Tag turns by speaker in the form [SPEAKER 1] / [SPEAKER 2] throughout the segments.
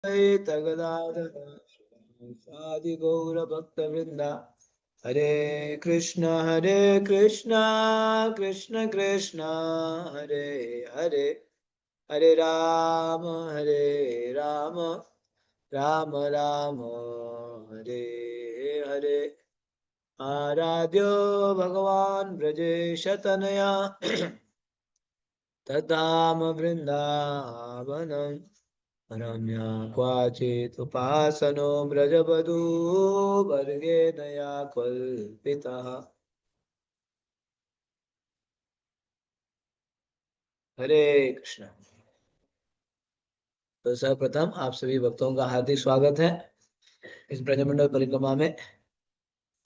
[SPEAKER 1] गदाधर आदि गौर भक्त वृंदा हरे कृष्ण कृष्ण कृष्ण हरे हरे हरे राम राम राम हरे हरे आराध्यो भगवान् ब्रजेश तनया तद्धाम वृन्दावनम् रम्या क्वाचित् उपासनो व्रजवधू वर्गेण या कल्पितः। हरे कृष्ण। तो सर्वप्रथम आप सभी भक्तों का हार्दिक स्वागत है इस ब्रजमंडल परिक्रमा में।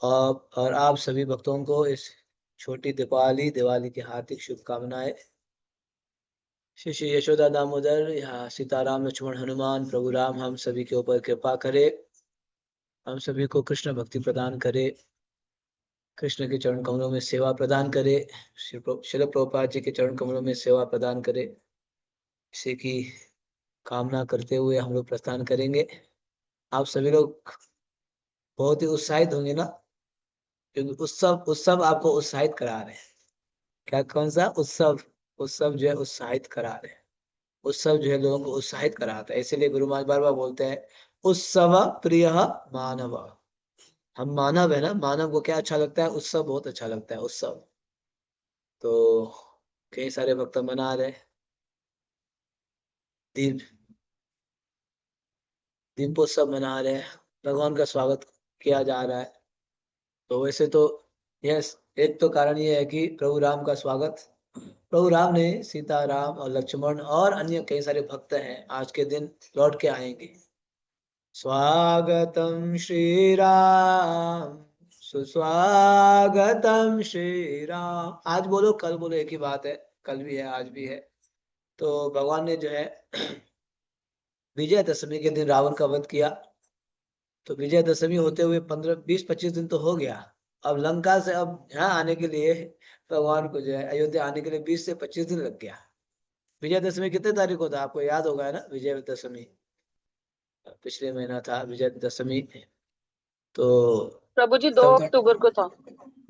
[SPEAKER 1] और आप सभी भक्तों को इस छोटी दिवाली की हार्दिक शुभकामनाएं। श्री श्री यशोदा दामोदर या सीताराम लक्ष्मण हनुमान प्रभु राम हम सभी के ऊपर कृपा करे, हम सभी को कृष्ण भक्ति प्रदान करे, कृष्ण के चरण कमलों में सेवा प्रदान करे, श्रील प्रभुपाद जी के चरण कमलों में सेवा प्रदान करे। इसी की कामना करते हुए हम लोग प्रस्थान करेंगे। आप सभी लोग बहुत ही उत्साहित होंगे ना, क्योंकि उत्सव उत्सव आपको उत्साहित करा रहे हैं। क्या कौन सा उत्सव? उत्सव जो है उत्साहित करा रहे हैं। उत्सव जो है लोगों को उत्साहित कराता है, इसीलिए गुरु महाराज बार बार बोलते हैं उत्सव प्रिय मानव। हम मानव है ना, मानव को क्या अच्छा लगता है? उत्सव बहुत अच्छा लगता है, उत्सव। तो कई सारे भक्त मना रहे, दीप दीपोत्सव मना रहे हैं, भगवान का स्वागत किया जा रहा है। तो वैसे तो यस, एक तो कारण ये है कि प्रभु राम का स्वागत, प्रभु राम ने सीता राम और लक्ष्मण और अन्य कई सारे भक्त हैं आज के दिन लौट के आएंगे। स्वागतम श्री राम सुस्वागतम श्री राम। आज बोलो कल बोलो, एक ही बात है, कल भी है आज भी है। तो भगवान ने जो है विजयदशमी के दिन रावण का वध किया। तो विजयदशमी होते हुए 15 20 25 दिन तो हो गया। अब लंका से अब यहाँ आने के लिए भगवान को जो है अयोध्या आने के लिए 20 से 25 दिन लग गया। विजयदशमी कितने तारीख को था आपको याद होगा है ना? विजयदशमी पिछले महीना था विजयदशमी। तो
[SPEAKER 2] प्रभु जी 2
[SPEAKER 1] तब
[SPEAKER 2] अक्टूबर को था।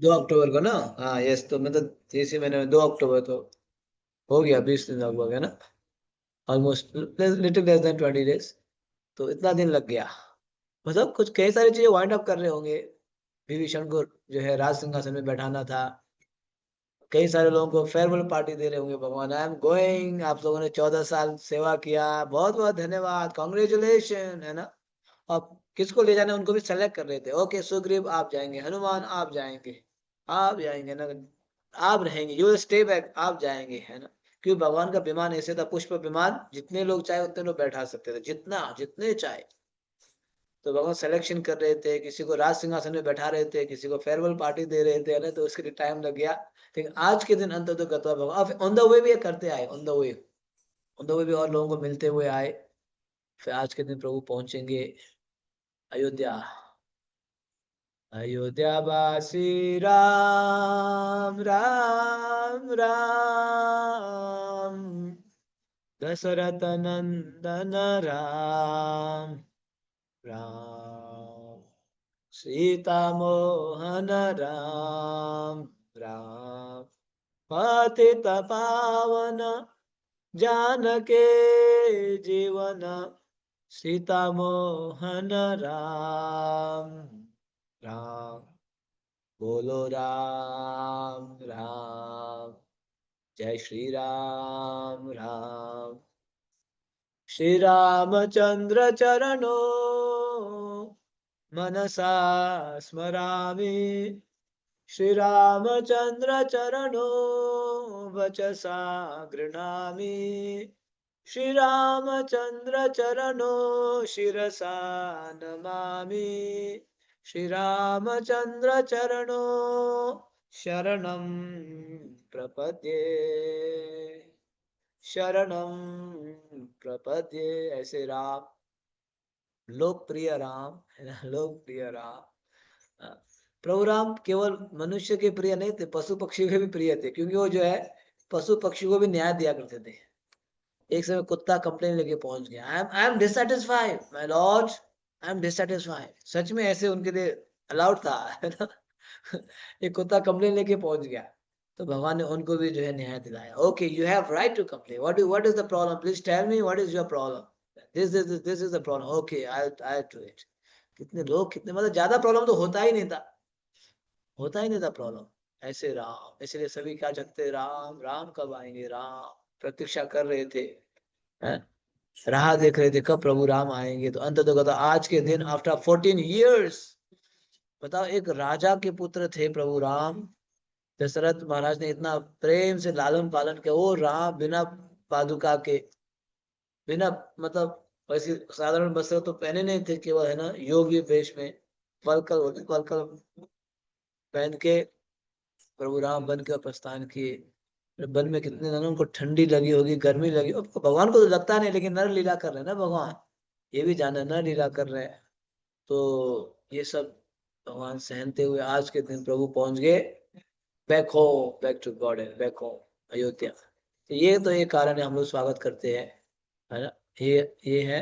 [SPEAKER 1] 2 अक्टूबर को ना? हाँ यस, तो मतलब इसी महीने में 2 अक्टूबर तो हो गया, 20 दिन लगभग है ना, almost little less than 20 days. तो इतना दिन लग गया। मतलब कुछ कई सारी चीजें वाइंड अप कर रहे होंगे। विभीषण को जो है राज सिंहासन में बैठाना था। कई सारे लोगों को फेयरवेल पार्टी दे रहे होंगे भगवान, आई एम गोइंग, आप लोगों ने 14 साल सेवा किया, बहुत बहुत धन्यवाद, कॉन्ग्रेचुलेशन है ना। अब किसको ले जाना है उनको भी सेलेक्ट कर रहे थे। ओके सुग्रीव आप जाएंगे, हनुमान आप जाएंगे, आप जाएंगे ना, आप रहेंगे, यू विल स्टे बैक, आप जाएंगे है ना। क्योंकि भगवान का विमान ऐसे था, पुष्प विमान, जितने लोग चाहे उतने लोग बैठा सकते थे, जितना जितने चाहे। तो भगवान सिलेक्शन कर रहे थे, किसी को राज सिंहासन में बैठा रहे थे, किसी को फेयरवेल पार्टी दे रहे थे ना, तो उसके लिए टाइम लग गया। लेकिन आज के दिन अंत तो गतवा भगवान ऑन द वे भी ये करते आए, on the way, on the way भी और लोगों को मिलते हुए आए। फिर आज के दिन प्रभु पहुंचेंगे अयोध्या। अयोध्या वासी राम राम राम, दशरथ नंदन राम राम, सीता मोहन राम राम, पतित पावन जानके जीवन, सीता मोहन राम राम। बोलो राम राम, जय श्री राम राम। श्री रामचंद्र चरणों मनसा स्मरामि, श्री रामचंद्र चरणों वचसा गृह्णामि, श्री रामचंद्र चरणों शिरसा नमामि, श्री रामचंद्र चरणों शरणं प्रपद्ये, शरणं प्रपद्ये। ऐसे राम, लोकप्रिय राम है ना, लोकप्रिय राम। प्रभु राम केवल मनुष्य के प्रिय नहीं थे, पशु पक्षी के भी प्रिय थे, क्योंकि वो जो है पशु पक्षी को भी न्याय दिया करते थे। एक समय कुत्ता कंप्लेन लेके पहुंच गया, I am dissatisfied my lord, I am dissatisfied. सच में ऐसे उनके लिए अलाउड था, है ना। एक कुत्ता कंप्लेन लेके पहुंच गया, तो भगवान ने उनको भी जो है न्याय दिलाया। Okay, you have right to complain, what is the problem, please tell me what is your problem, this is the problem, okay I do it. कितने लोग, कितने, मतलब ज्यादा प्रॉब्लम तो होता ही नहीं था प्रॉब्लम। ऐसे राम, इसलिए सभी क्या चाहते, राम राम कब आएंगे, राम प्रतीक्षा कर रहे थे, हैं? राह देख रहे थे कब प्रभु राम आएंगे। तो अंत तो कहता आज के दिन आफ्टर 14 years, बताओ, एक राजा के पुत्र थे प्रभु राम। दशरथ महाराज ने इतना प्रेम से लालन पालन किया, वो राम बिना पादुका के, बिना, मतलब वैसे साधारण वस्त्र तो पहने नहीं थे, केवल है ना योगी वेश में वलकल वलकल पहन के प्रभु राम बन के प्रस्थान किए। वन में कितने दिनों उनको ठंडी लगी होगी, गर्मी लगी, भगवान को तो लगता नहीं, लेकिन नर लीला कर रहे हैं ना भगवान, ये भी जाना नर लीला कर रहे हैं। तो ये सब भगवान सहनते हुए आज के दिन प्रभु पहुंच गए back home, back to God, back home, Ayodhya. तो ये तो एक कारण है हम लोग स्वागत करते हैं, है ना। ये है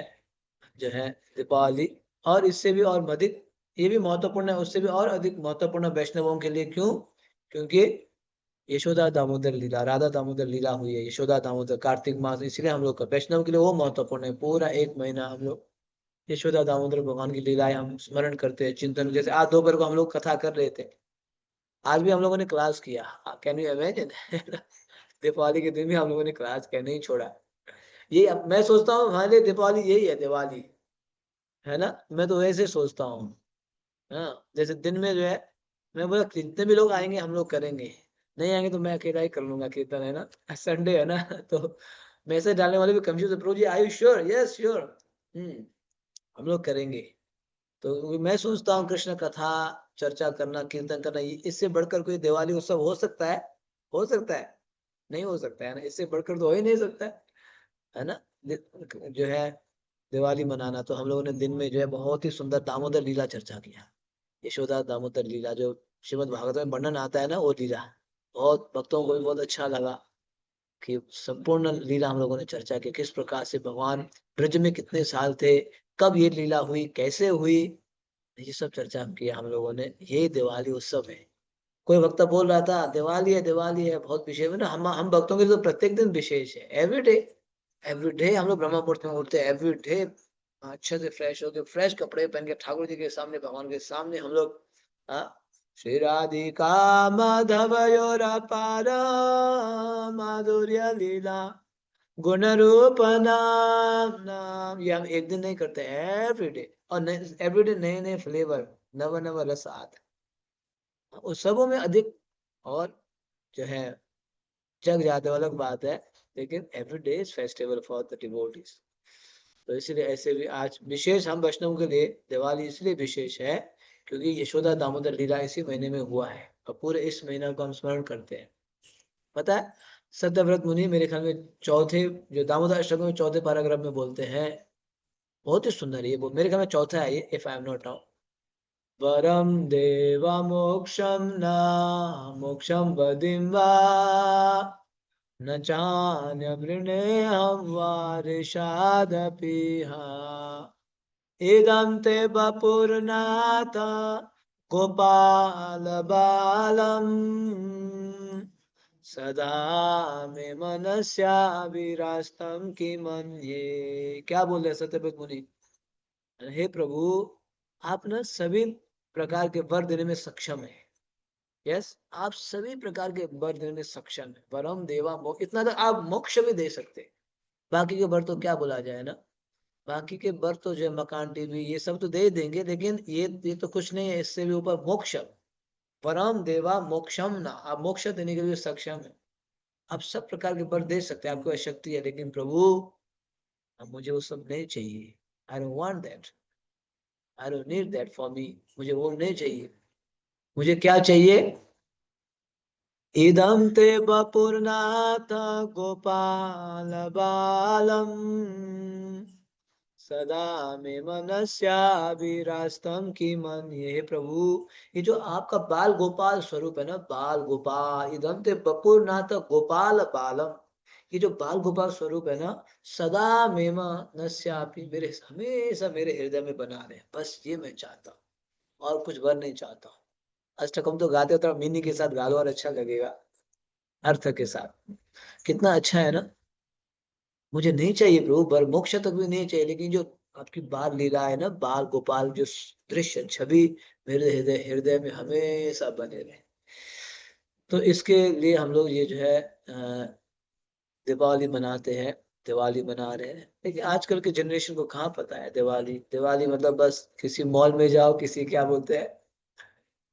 [SPEAKER 1] जो है दीपावली। और इससे भी और अधिक, ये भी महत्वपूर्ण है, उससे भी और अधिक महत्वपूर्ण वैष्णवों के लिए। क्यों? क्योंकि यशोदा दामोदर लीला, राधा दामोदर लीला हुई है, यशोदा दामोदर कार्तिक मास, इसलिए हम लोग का वैष्णव के लिए वो महत्वपूर्ण है। पूरा एक महीना हम लोग यशोदा दामोदर भगवान की लीलाएं हम स्मरण करते हैं, चिंतन। जैसे आज दोपहर को हम लोग कथा कर रहे थे, आज भी हम लोगों ने क्लास किया, कैन यू इमेजिन। दीपावली के दिन भी हम लोगों ने क्लास क्या नहीं छोड़ा। ये अब मैं सोचता हूँ हमारे लिए दीपावली यही है, दिवाली, है ना। मैं तो वैसे सोचता हूँ, हाँ। जैसे दिन में जो है, मैं बोला जितने भी लोग आएंगे हम लोग करेंगे, नहीं आएंगे तो मैं अकेला ही कर लूंगा कीर्तन, है ना। संडे है ना। तो मैसेज डालने वाले भी कंफ्यूज है, Prabhu ji are you sure, yes sure, हम लोग करेंगे। तो मैं सोचता हूँ कृष्ण कथा चर्चा करना, कीर्तन करना, इससे बढ़कर कोई दिवाली उत्सव हो सकता है? हो सकता है? नहीं हो सकता है ना, इससे बढ़कर तो हो ही नहीं सकता है ना। जो है दिवाली मनाना, तो हम लोगों ने दिन में जो है बहुत ही सुंदर दामोदर लीला चर्चा किया, यशोदा दामोदर लीला, जो श्रीमद् भागवत में वर्णन आता है ना, वो लीला बहुत भक्तों को भी बहुत अच्छा लगा। कि संपूर्ण लीला हम लोगों ने चर्चा की, किस प्रकार से भगवान ब्रज में कितने साल थे, कब ये लीला हुई, कैसे हुई, ये सब चर्चा हम किया हम लोगों ने। यही दिवाली उत्सव है। कोई वक्ता बोल रहा था दिवाली है बहुत विशेष है ना, हम भक्तों के लिए तो प्रत्येक दिन विशेष है, एवरी डे। एवरी डे हम लोग ब्रह्म मुहूर्त में उठते हैं, एवरी डे अच्छे से फ्रेश होके, फ्रेश कपड़े पहन के ठाकुर जी के सामने, भगवान के सामने हम लोग, हाँ, श्री राधिका माधवयोर पार माधुर्य लीला गुण रूप नाम नाम, ये हम एक दिन नहीं करते, एवरी डे। और एवरी डे नए नए फ्लेवर, नव नव रस आते, उत्सवों में अधिक और जो है जग जाते, अलग बात है, लेकिन every day is festival for the devotees. तो इसलिए ऐसे भी आज विशेष हम वैष्णव के लिए दिवाली इसलिए विशेष है, क्योंकि यशोदा दामोदर लीला इसी महीने में हुआ है, और पूरे इस महीना को हम स्मरण करते हैं। पता है, सत्यव्रत मुनि मेरे ख्याल में चौथे, जो दामोदर अष्टक में चौथे पैराग्राफ में बोलते हैं, बहुत ही सुंदर है ये, वो मेरे ख्याल में चौथा है ये, if I am not wrong. वरम देवा मोक्षम न मोक्षम वदिम वा न चान्य वृणेऽहं वारिषादपि इदं ते वपुर्नाथ गोपाल बालम सदा मे मनस्या विरास्तम की मन्ये। क्या बोल रहे सत्यव्रत मुनि, हे प्रभु, आप ना सभी प्रकार के वर देने में सक्षम है। यस, आप सभी प्रकार के वर देने में सक्षम है। वरम देवा मोक्ष, इतना तो आप मोक्ष भी दे सकते, बाकी के वर तो क्या बोला जाए ना। बाकी के वर तो जो है मकान टीवी ये सब तो दे ही देंगे, लेकिन ये तो कुछ नहीं है, इससे भी ऊपर मोक्ष। परम देवा मोक्षम ना, आप मोक्ष देने के लिए सक्षम है। आप सब प्रकार के वर दे सकते हैं, आपको शक्ति है, लेकिन प्रभु अब मुझे वो सब नहीं चाहिए। I don't want that, I don't need that for me. मुझे वो नहीं चाहिए। मुझे क्या चाहिए? इदं ते वपुर्नाथ गोपाल बालम सदा में मनस्याभिरास्तम की मन। ये प्रभु, ये जो आपका बाल गोपाल स्वरूप है ना, बाल गोपाल, इदं ते वपुर्नाथ गोपाल बालम, ये जो बाल गोपाल स्वरूप है ना, सदा मेमा नस्यापि, मेरे हमेशा मेरे हृदय में बना रहे, बस ये मैं चाहता हूँ, और कुछ वर नहीं चाहता हूँ। अष्टकम तो गाते हो तो मीनिंग के साथ गा लो और अच्छा लगेगा, अर्थ के साथ। कितना अच्छा है ना। मुझे नहीं चाहिए प्रभु, वर मोक्ष तक भी नहीं चाहिए, लेकिन जो आपकी बाल लीला है ना, बाल गोपाल जो दृश्य छवि मेरे हृदय हृदय में हमेशा बने रहे। तो इसके लिए हम लोग ये जो है दिवाली मनाते हैं, दिवाली मना रहे हैं। लेकिन आजकल के जनरेशन को कहाँ पता है दिवाली, दिवाली मतलब बस किसी मॉल में जाओ, किसी क्या बोलते हैं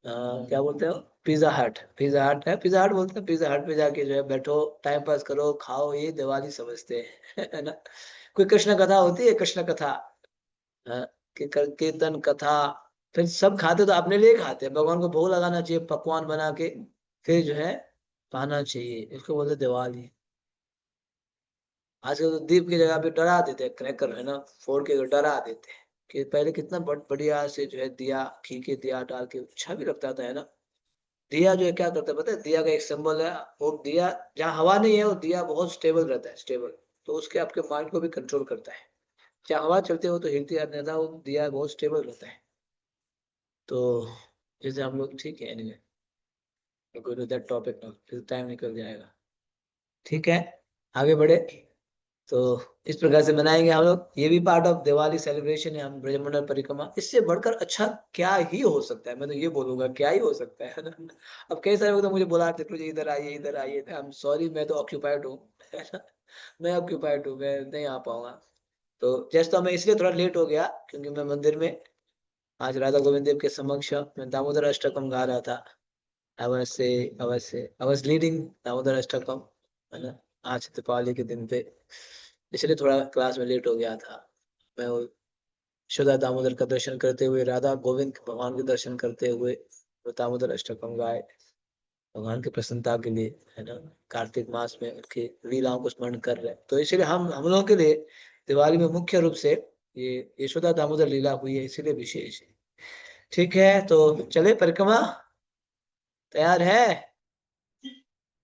[SPEAKER 1] क्या बोलते हो, पिज्जा हट, पिज्जा हट है, पिज्जा हट बोलते हैं, पिज्जा हट पे जाके जो है बैठो, टाइम पास करो, खाओ, ये दिवाली समझते हैं है ना। कोई कृष्ण कथा होती है, कृष्ण कथा, हाँ, कीर्तन कथा, फिर सब खाते तो अपने लिए खाते हैं, भगवान को भोग लगाना चाहिए पकवान बना के, फिर जो है खाना चाहिए, इसको बोलते दिवाली। आजकल तो दीप की जगह पे डरा देते हैं, क्रैकर है ना, फोड़ के डरा देते हैं। कि पहले कितना बढ़िया से जो है दिया, घी के दिया डाल के अच्छा भी लगता था, है ना। दिया जो है क्या करता है पता है, दिया का एक सिंबल है, वो दिया जहाँ हवा नहीं है वो दिया बहुत स्टेबल रहता है, स्टेबल, तो उसके आपके माइंड को भी कंट्रोल करता है। जहाँ हवा चलती हो तो हिलती रहता, वो दिया बहुत स्टेबल रहता है। तो जैसे हम लोग, ठीक है, anyway go to that topic ना, फिर टाइम निकल जाएगा। ठीक है, आगे बढ़े। तो इस प्रकार से मनाएंगे हम लोग, ये भी पार्ट ऑफ दिवाली सेलिब्रेशन है, हम ब्रजमंडल परिक्रमा, इससे बढ़कर अच्छा क्या ही हो सकता है, मैं तो ये बोलूंगा क्या ही हो सकता है ना। अब कई सारे लोग तो मुझे बुला रहे थे, इधर आइए इधर आइए, आई एम सॉरी, मैं तो ऑक्यूपाइड हूँ है ना, मैं ऑक्यूपाइड हूँ, मैं नहीं आ पाऊंगा। तो जैसे तो मैं इसलिए थोड़ा लेट हो गया, क्योंकि मैं मंदिर में आज राधा गोविंद देव के समक्ष मैं दामोदर अष्टकम गा रहा था। अवश्य अवश्य I was leading Damodar Ashtakam, है ना, आज दीपावली के दिन पे, इसलिए थोड़ा क्लास में लेट हो गया था। मैं वो शुदा दामोदर का दर्शन करते हुए, राधा गोविंद भगवान के दर्शन करते हुए वो दामोदर अष्टकम गाए, भगवान की प्रसन्नता के लिए, है ना। कार्तिक मास में उनकी लीलाओं को स्मरण कर रहे हैं, तो इसलिए हम लोगों के लिए दिवाली में मुख्य रूप से ये यशोदा दामोदर लीला हुई है, इसीलिए विशेष है। ठीक है, तो चले परिक्रमा, तैयार है?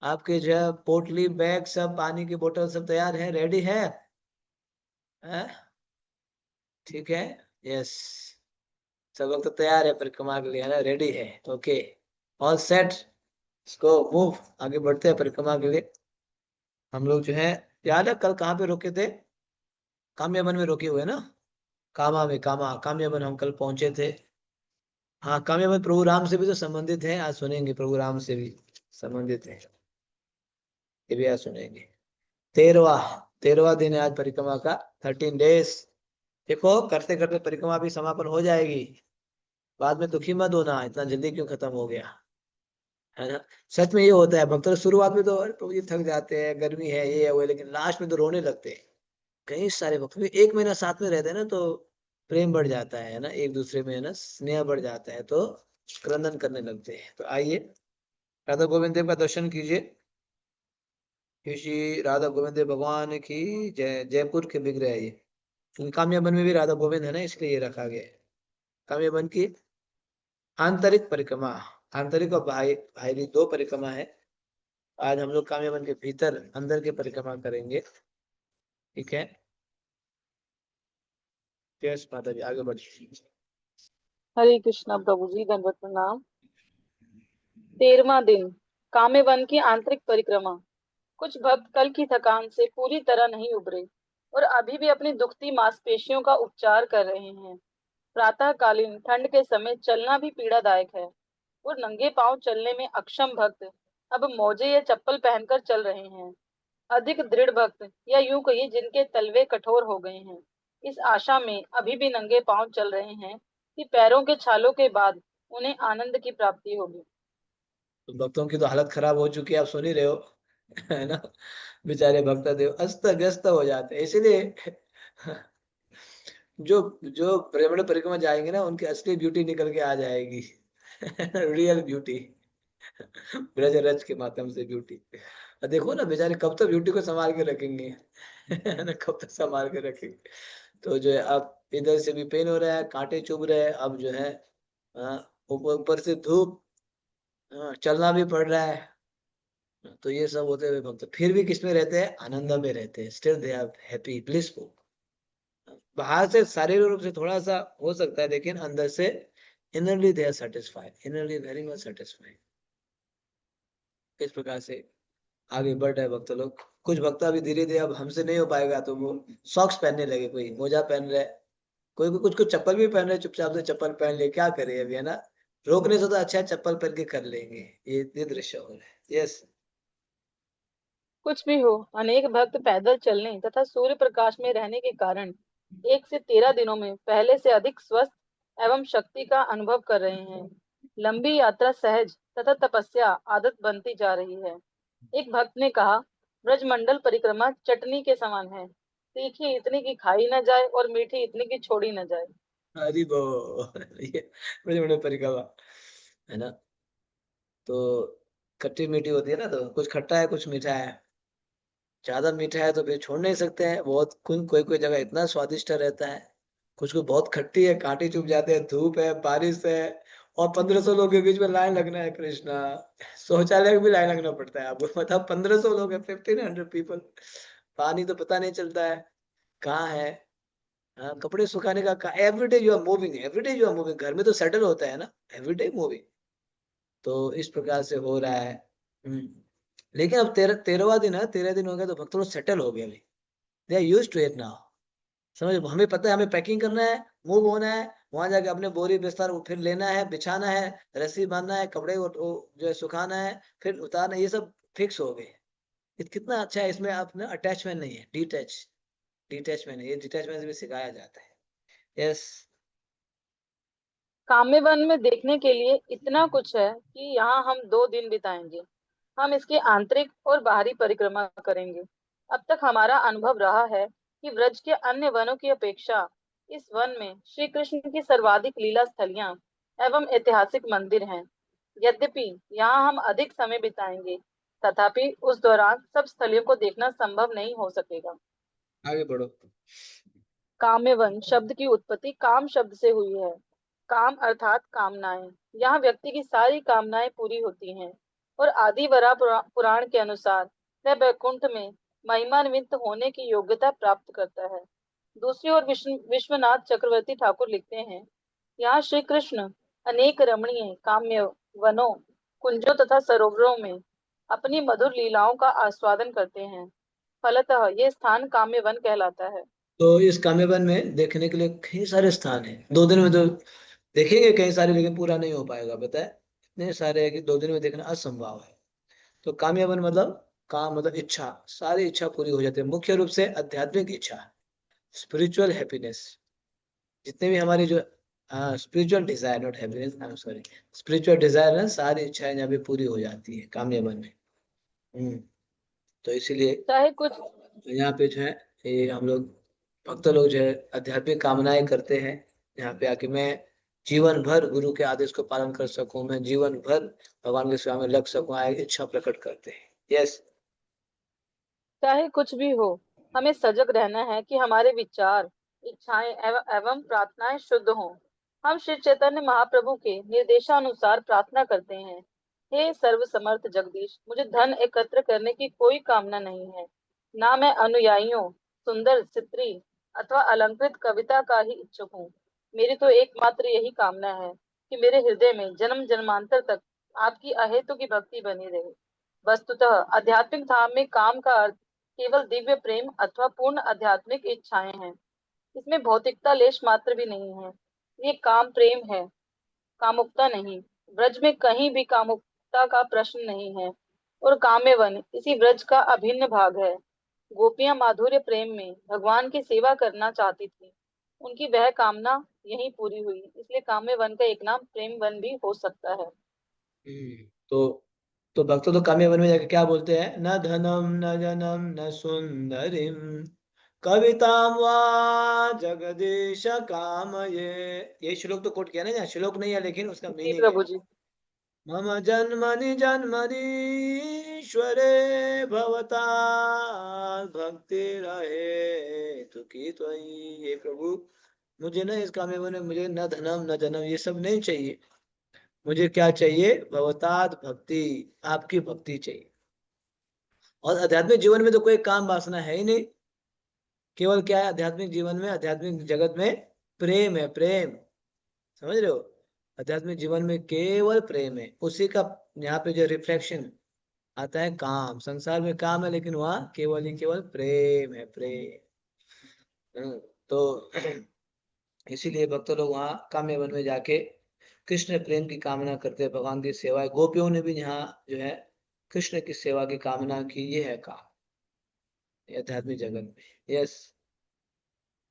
[SPEAKER 1] आपके जो है पोटली बैग सब, पानी की बोतल सब तैयार है, रेडी है? हैं? ठीक है, यस, सब लोग तो तैयार है परिक्रमा के लिए, है ना, रेडी है, ओके, ऑल सेट, इसको मूव, आगे बढ़ते हैं परिक्रमा के लिए। हम लोग जो है, याद है कल कहाँ पे रोके थे? कामयाबन में रोके हुए ना, कामा में, कामयाबन हम कल पहुंचे थे। हाँ, कामयाबन प्रभु राम से भी तो संबंधित है, आज सुनेंगे, प्रभु राम से भी संबंधित है, ये भी आज सुनेंगे। 13वां 13वां दिन है आज परिक्रमा का, 13 डेज। देखो करते करते परिक्रमा भी समापन हो जाएगी, बाद में दुखी मत होना इतना जल्दी क्यों खत्म हो गया, है ना। सच में ये होता है, भक्त शुरुआत में तो अरे प्रभु जी थक जाते हैं, गर्मी है, ये है वो है, लेकिन लास्ट में तो रोने लगते हैं। कई सारे भक्त भी 1 महीना साथ में रहते हैं ना, तो प्रेम बढ़ जाता है ना, एक दूसरे में, है ना, स्नेह बढ़ जाता है, तो क्रंदन करने लगते हैं। तो आइए राधा गोविंद देव का दर्शन कीजिए। श्री श्री राधा गोविंद देव भगवान की जय। जयपुर के विग्रह है ये, क्योंकि कामयाबन में भी राधा गोविंद है ना, इसलिए ये रखा गया है। कामयाबन की आंतरिक परिक्रमा, आंतरिक और बाहरी दो परिक्रमा है। आज हम लोग कामयाबन के भीतर अंदर की परिक्रमा करेंगे, ठीक है। यस माता जी, आगे बढ़िए।
[SPEAKER 2] हरे कृष्णा प्रभु जी, दंडवत प्रणाम। 13वां दिन, काम्यवन की आंतरिक परिक्रमा। कुछ भक्त कल की थकान से पूरी तरह नहीं उबरे और अभी भी अपनी दुखती मांसपेशियों का उपचार कर रहे हैं। प्रातःकालीन ठंड के समय चलना भी पीड़ादायक है और नंगे पांव चलने में अक्षम भक्त अब मोजे या चप्पल पहनकर चल रहे हैं। अधिक दृढ़ भक्त, या यूं कहिए जिनके तलवे कठोर हो गए हैं, इस आशा में अभी भी नंगे पांव चल रहे हैं कि पैरों के छालों के बाद उन्हें आनंद की प्राप्ति होगी।
[SPEAKER 1] तो भक्तों की तो हालत खराब हो चुकी है, आप सुन ही रहे हो है ना। बेचारे भक्त देव अस्त व्यस्त हो जाते हैं, इसीलिए जो जो ब्रह्मण परिक्रमा जाएंगे ना, उनकी असली ब्यूटी निकल के आ जाएगी रियल ब्यूटी, ब्रज रज के माध्यम से ब्यूटी। देखो ना बेचारे कब तक ब्यूटी को संभाल के रखेंगे है ना, कब तक संभाल के रखेंगे। तो जो है अब इधर से भी पेन हो रहा है, कांटे चुभ रहे हैं, अब जो है ऊपर ऊपर से धूप, चलना भी पड़ रहा है, तो ये सब होते हुए भक्त फिर भी किस में रहते हैं? आनंद में रहते हैं, still they are happy, blissful. बाहर से शारीरिक रूप से थोड़ा सा हो सकता है, लेकिन अंदर से innerly they are satisfied, innerly very much satisfied. इस प्रकार से आगे बढ़ रहे भक्त लोग। कुछ भक्त अभी धीरे धीरे, अब हमसे नहीं हो पाएगा तो वो सॉक्स पहनने लगे, कोई मोजा पहन रहे, कोई कुछ कुछ चप्पल भी पहन रहे, चुपचाप से चप्पल पहन ले, क्या करे अभी, है ना। रोकने से तो अच्छा है चप्पल पहन के कर लेंगे। ये दृश्य हो रहा है। यस।
[SPEAKER 2] कुछ भी हो, अनेक भक्त पैदल चलने तथा सूर्य प्रकाश में रहने के कारण 1 से 13 दिनों में पहले से अधिक स्वस्थ एवं शक्ति का अनुभव कर रहे हैं। लंबी यात्रा सहज तथा तपस्या आदत बनती जा रही है। एक भक्त ने कहा, ब्रजमंडल परिक्रमा चटनी के समान है, तीखी इतनी की खाई न जाए और मीठी इतनी की छोड़ी न जाए।
[SPEAKER 1] हरी बो। ये बड़े बड़े परिक्रमा, है ना। तो खट्टी मीठी होती है ना, तो कुछ खट्टा है कुछ मीठा है। ज्यादा मीठा है तो फिर छोड़ नहीं सकते हैं, बहुत कोई कोई जगह इतना स्वादिष्ट रहता है। कुछ कुछ बहुत खट्टी है, कांटे चुभ जाते हैं, धूप है, बारिश है, और 1500 लोग के बीच में लाइन लगना है कृष्णा। शौचालय में भी लाइन लगना पड़ता है आपको, मतलब 1500 लोग है, 1500 पीपल। पानी तो पता नहीं चलता है कहाँ है। हाँ, कपड़े सुखाने का everyday you are moving, everyday you are moving, घर में तो सेटल होता है ना, एवरीडे मूविंग। तो इस प्रकार से हो रहा है। लेकिन अब 13वां दिन है, 13 दिन हो गया तो भक्त लोग सेटल हो गए अभी। They are used to it now. समझ, हमें पता है हमें पैकिंग करना है, मूव होना है, वहां जाके अपने बोरी बिस्तर फिर लेना है, बिछाना है, रस्सी बांधना है, कपड़े जो है सुखाना है, फिर उतारना, ये सब फिक्स हो गए। ये कितना अच्छा है, इसमें अपना अटैचमेंट नहीं है, डिटैचमेंट है, ये डिटैचमेंट भी सिखाया जाता है। यस।
[SPEAKER 2] काम्य वन में देखने के लिए इतना कुछ है कि यहाँ हम 2 दिन बिताएंगे। हम इसके आंतरिक और बाहरी परिक्रमा करेंगे। अब तक हमारा अनुभव रहा है कि ब्रज के अन्य वनों की अपेक्षा इस वन में श्री कृष्ण की सर्वाधिक लीला स्थलियां एवं ऐतिहासिक मंदिर हैं। यद्यपि यहाँ हम अधिक समय बिताएंगे, तथापि उस दौरान सब स्थलियों को देखना संभव नहीं हो सकेगा।
[SPEAKER 1] आगे बढ़ो।
[SPEAKER 2] काम्यवन शब्द की उत्पत्ति काम शब्द से हुई है। काम अर्थात कामनाएं। यहाँ व्यक्ति की सारी कामनाएं पूरी होती हैं और आदि वरा पुराण के अनुसार वह वैकुंठ में महिमान्वित होने की योग्यता प्राप्त करता है। दूसरी ओर विश्वनाथ चक्रवर्ती ठाकुर लिखते हैं, यहाँ श्री कृष्ण अनेक रमणीय काम्य वनों, कुंजों तथा सरोवरों में अपनी मधुर लीलाओं का आस्वादन करते हैं। फलतः ये स्थान काम्य वन कहलाता है।
[SPEAKER 1] तो इस काम्यवन में देखने के लिए कई सारे स्थान हैं, 2 दिन में तो देखेंगे कई सारे, लेकिन पूरा नहीं हो पाएगा, पता है। इतने सारे हैं कि 2 दिन में देखना असंभव है। तो कामयाबन मतलब, काम मतलब इच्छा, सारी इच्छा पूरी हो जाती है, मुख्य रूप से आध्यात्मिक इच्छा, स्पिरिचुअल हैप्पीनेस। जितने भी हमारी जो spiritual desire, not happiness, I am sorry, spiritual desire है, सारी इच्छाएं यहाँ पे पूरी हो जाती है कामयाबन में। हम्म। तो इसीलिए
[SPEAKER 2] चाहे कुछ
[SPEAKER 1] यहाँ पे जो है, ये हम लोग भक्त लोग जो है आध्यात्मिक कामनाएं करते हैं। यहाँ पे आके मैं जीवन भर गुरु के आदेश को पालन कर सकूं, मैं जीवन भर भगवान की सेवा में लग सकूं, आए इच्छा प्रकट करते हैं। यस।
[SPEAKER 2] चाहे कुछ भी हो, हमें सजग रहना है कि हमारे विचार, इच्छाएं एवं प्रार्थनाएं शुद्ध हों। हम श्री चैतन्य महाप्रभु के निर्देशानुसार प्रार्थना करते हैं, हे सर्वसमर्थ जगदीश, मुझे धन एकत्र करने की कोई कामना नहीं है। ना मैं अनुयायियों, सुंदर स्त्री अथवा अलंकृत कविता का ही इच्छुक हूँ। मेरी तो एकमात्र यही कामना है कि मेरे हृदय में जन्म जन्मांतर तक आपकी अहेतु की भक्ति बनी रहे। वस्तुतः आध्यात्मिक धाम में काम का अर्थ केवल दिव्य प्रेम अथवा पूर्ण आध्यात्मिक इच्छाएं हैं। इसमें भौतिकता लेश मात्र भी नहीं है। ये काम प्रेम है, कामुकता नहीं। ब्रज में कहीं भी कामुकता का प्रश्न नहीं है और काम्यवन इसी ब्रज का अभिन्न भाग है। गोपियां माधुर्य प्रेम में भगवान की सेवा करना चाहती थी। उनकी वह कामना यहीं पूरी हुई, इसलिए काम्यवन का एक नाम प्रेम वन भी हो सकता है।
[SPEAKER 1] तो भक्त तो कामयाबन में जाके क्या बोलते हैं? न धनम न जनम न सुंदरिम कविताम वा जगदीश काम ये श्लोक तो कोट किया ना, यहाँ श्लोक नहीं है लेकिन उसका
[SPEAKER 2] जी
[SPEAKER 1] मीनिंग है।
[SPEAKER 2] प्रभु जी।
[SPEAKER 1] मम जन्मनि जन्मनीश्वरे भवता भक्ति रहे तो की त्वयि। ये प्रभु, मुझे ना इस कामयाबन में मुझे न धनम न जन्म ये सब नहीं चाहिए। मुझे क्या चाहिए? भवतात भक्ति, आपकी भक्ति चाहिए। और आध्यात्मिक जीवन में तो कोई काम वासना है ही नहीं। केवल क्या है आध्यात्मिक जीवन में, आध्यात्मिक जगत में प्रेम है, प्रेम। समझ रहे हो? आध्यात्मिक जीवन में केवल प्रेम है, उसी का यहाँ पे जो रिफ्लेक्शन आता है। काम, संसार में काम है, लेकिन वहाँ केवल ही केवल प्रेम है, प्रेम। तो इसीलिए भक्त लोग वहाँ काम्य वन में जाके कृष्ण प्रेम की कामना करते हैं, भगवान की सेवा। गोपियों ने भी यहाँ जो है कृष्ण की सेवा की कामना की। ये है काम आध्यात्मिक जगत में। यस।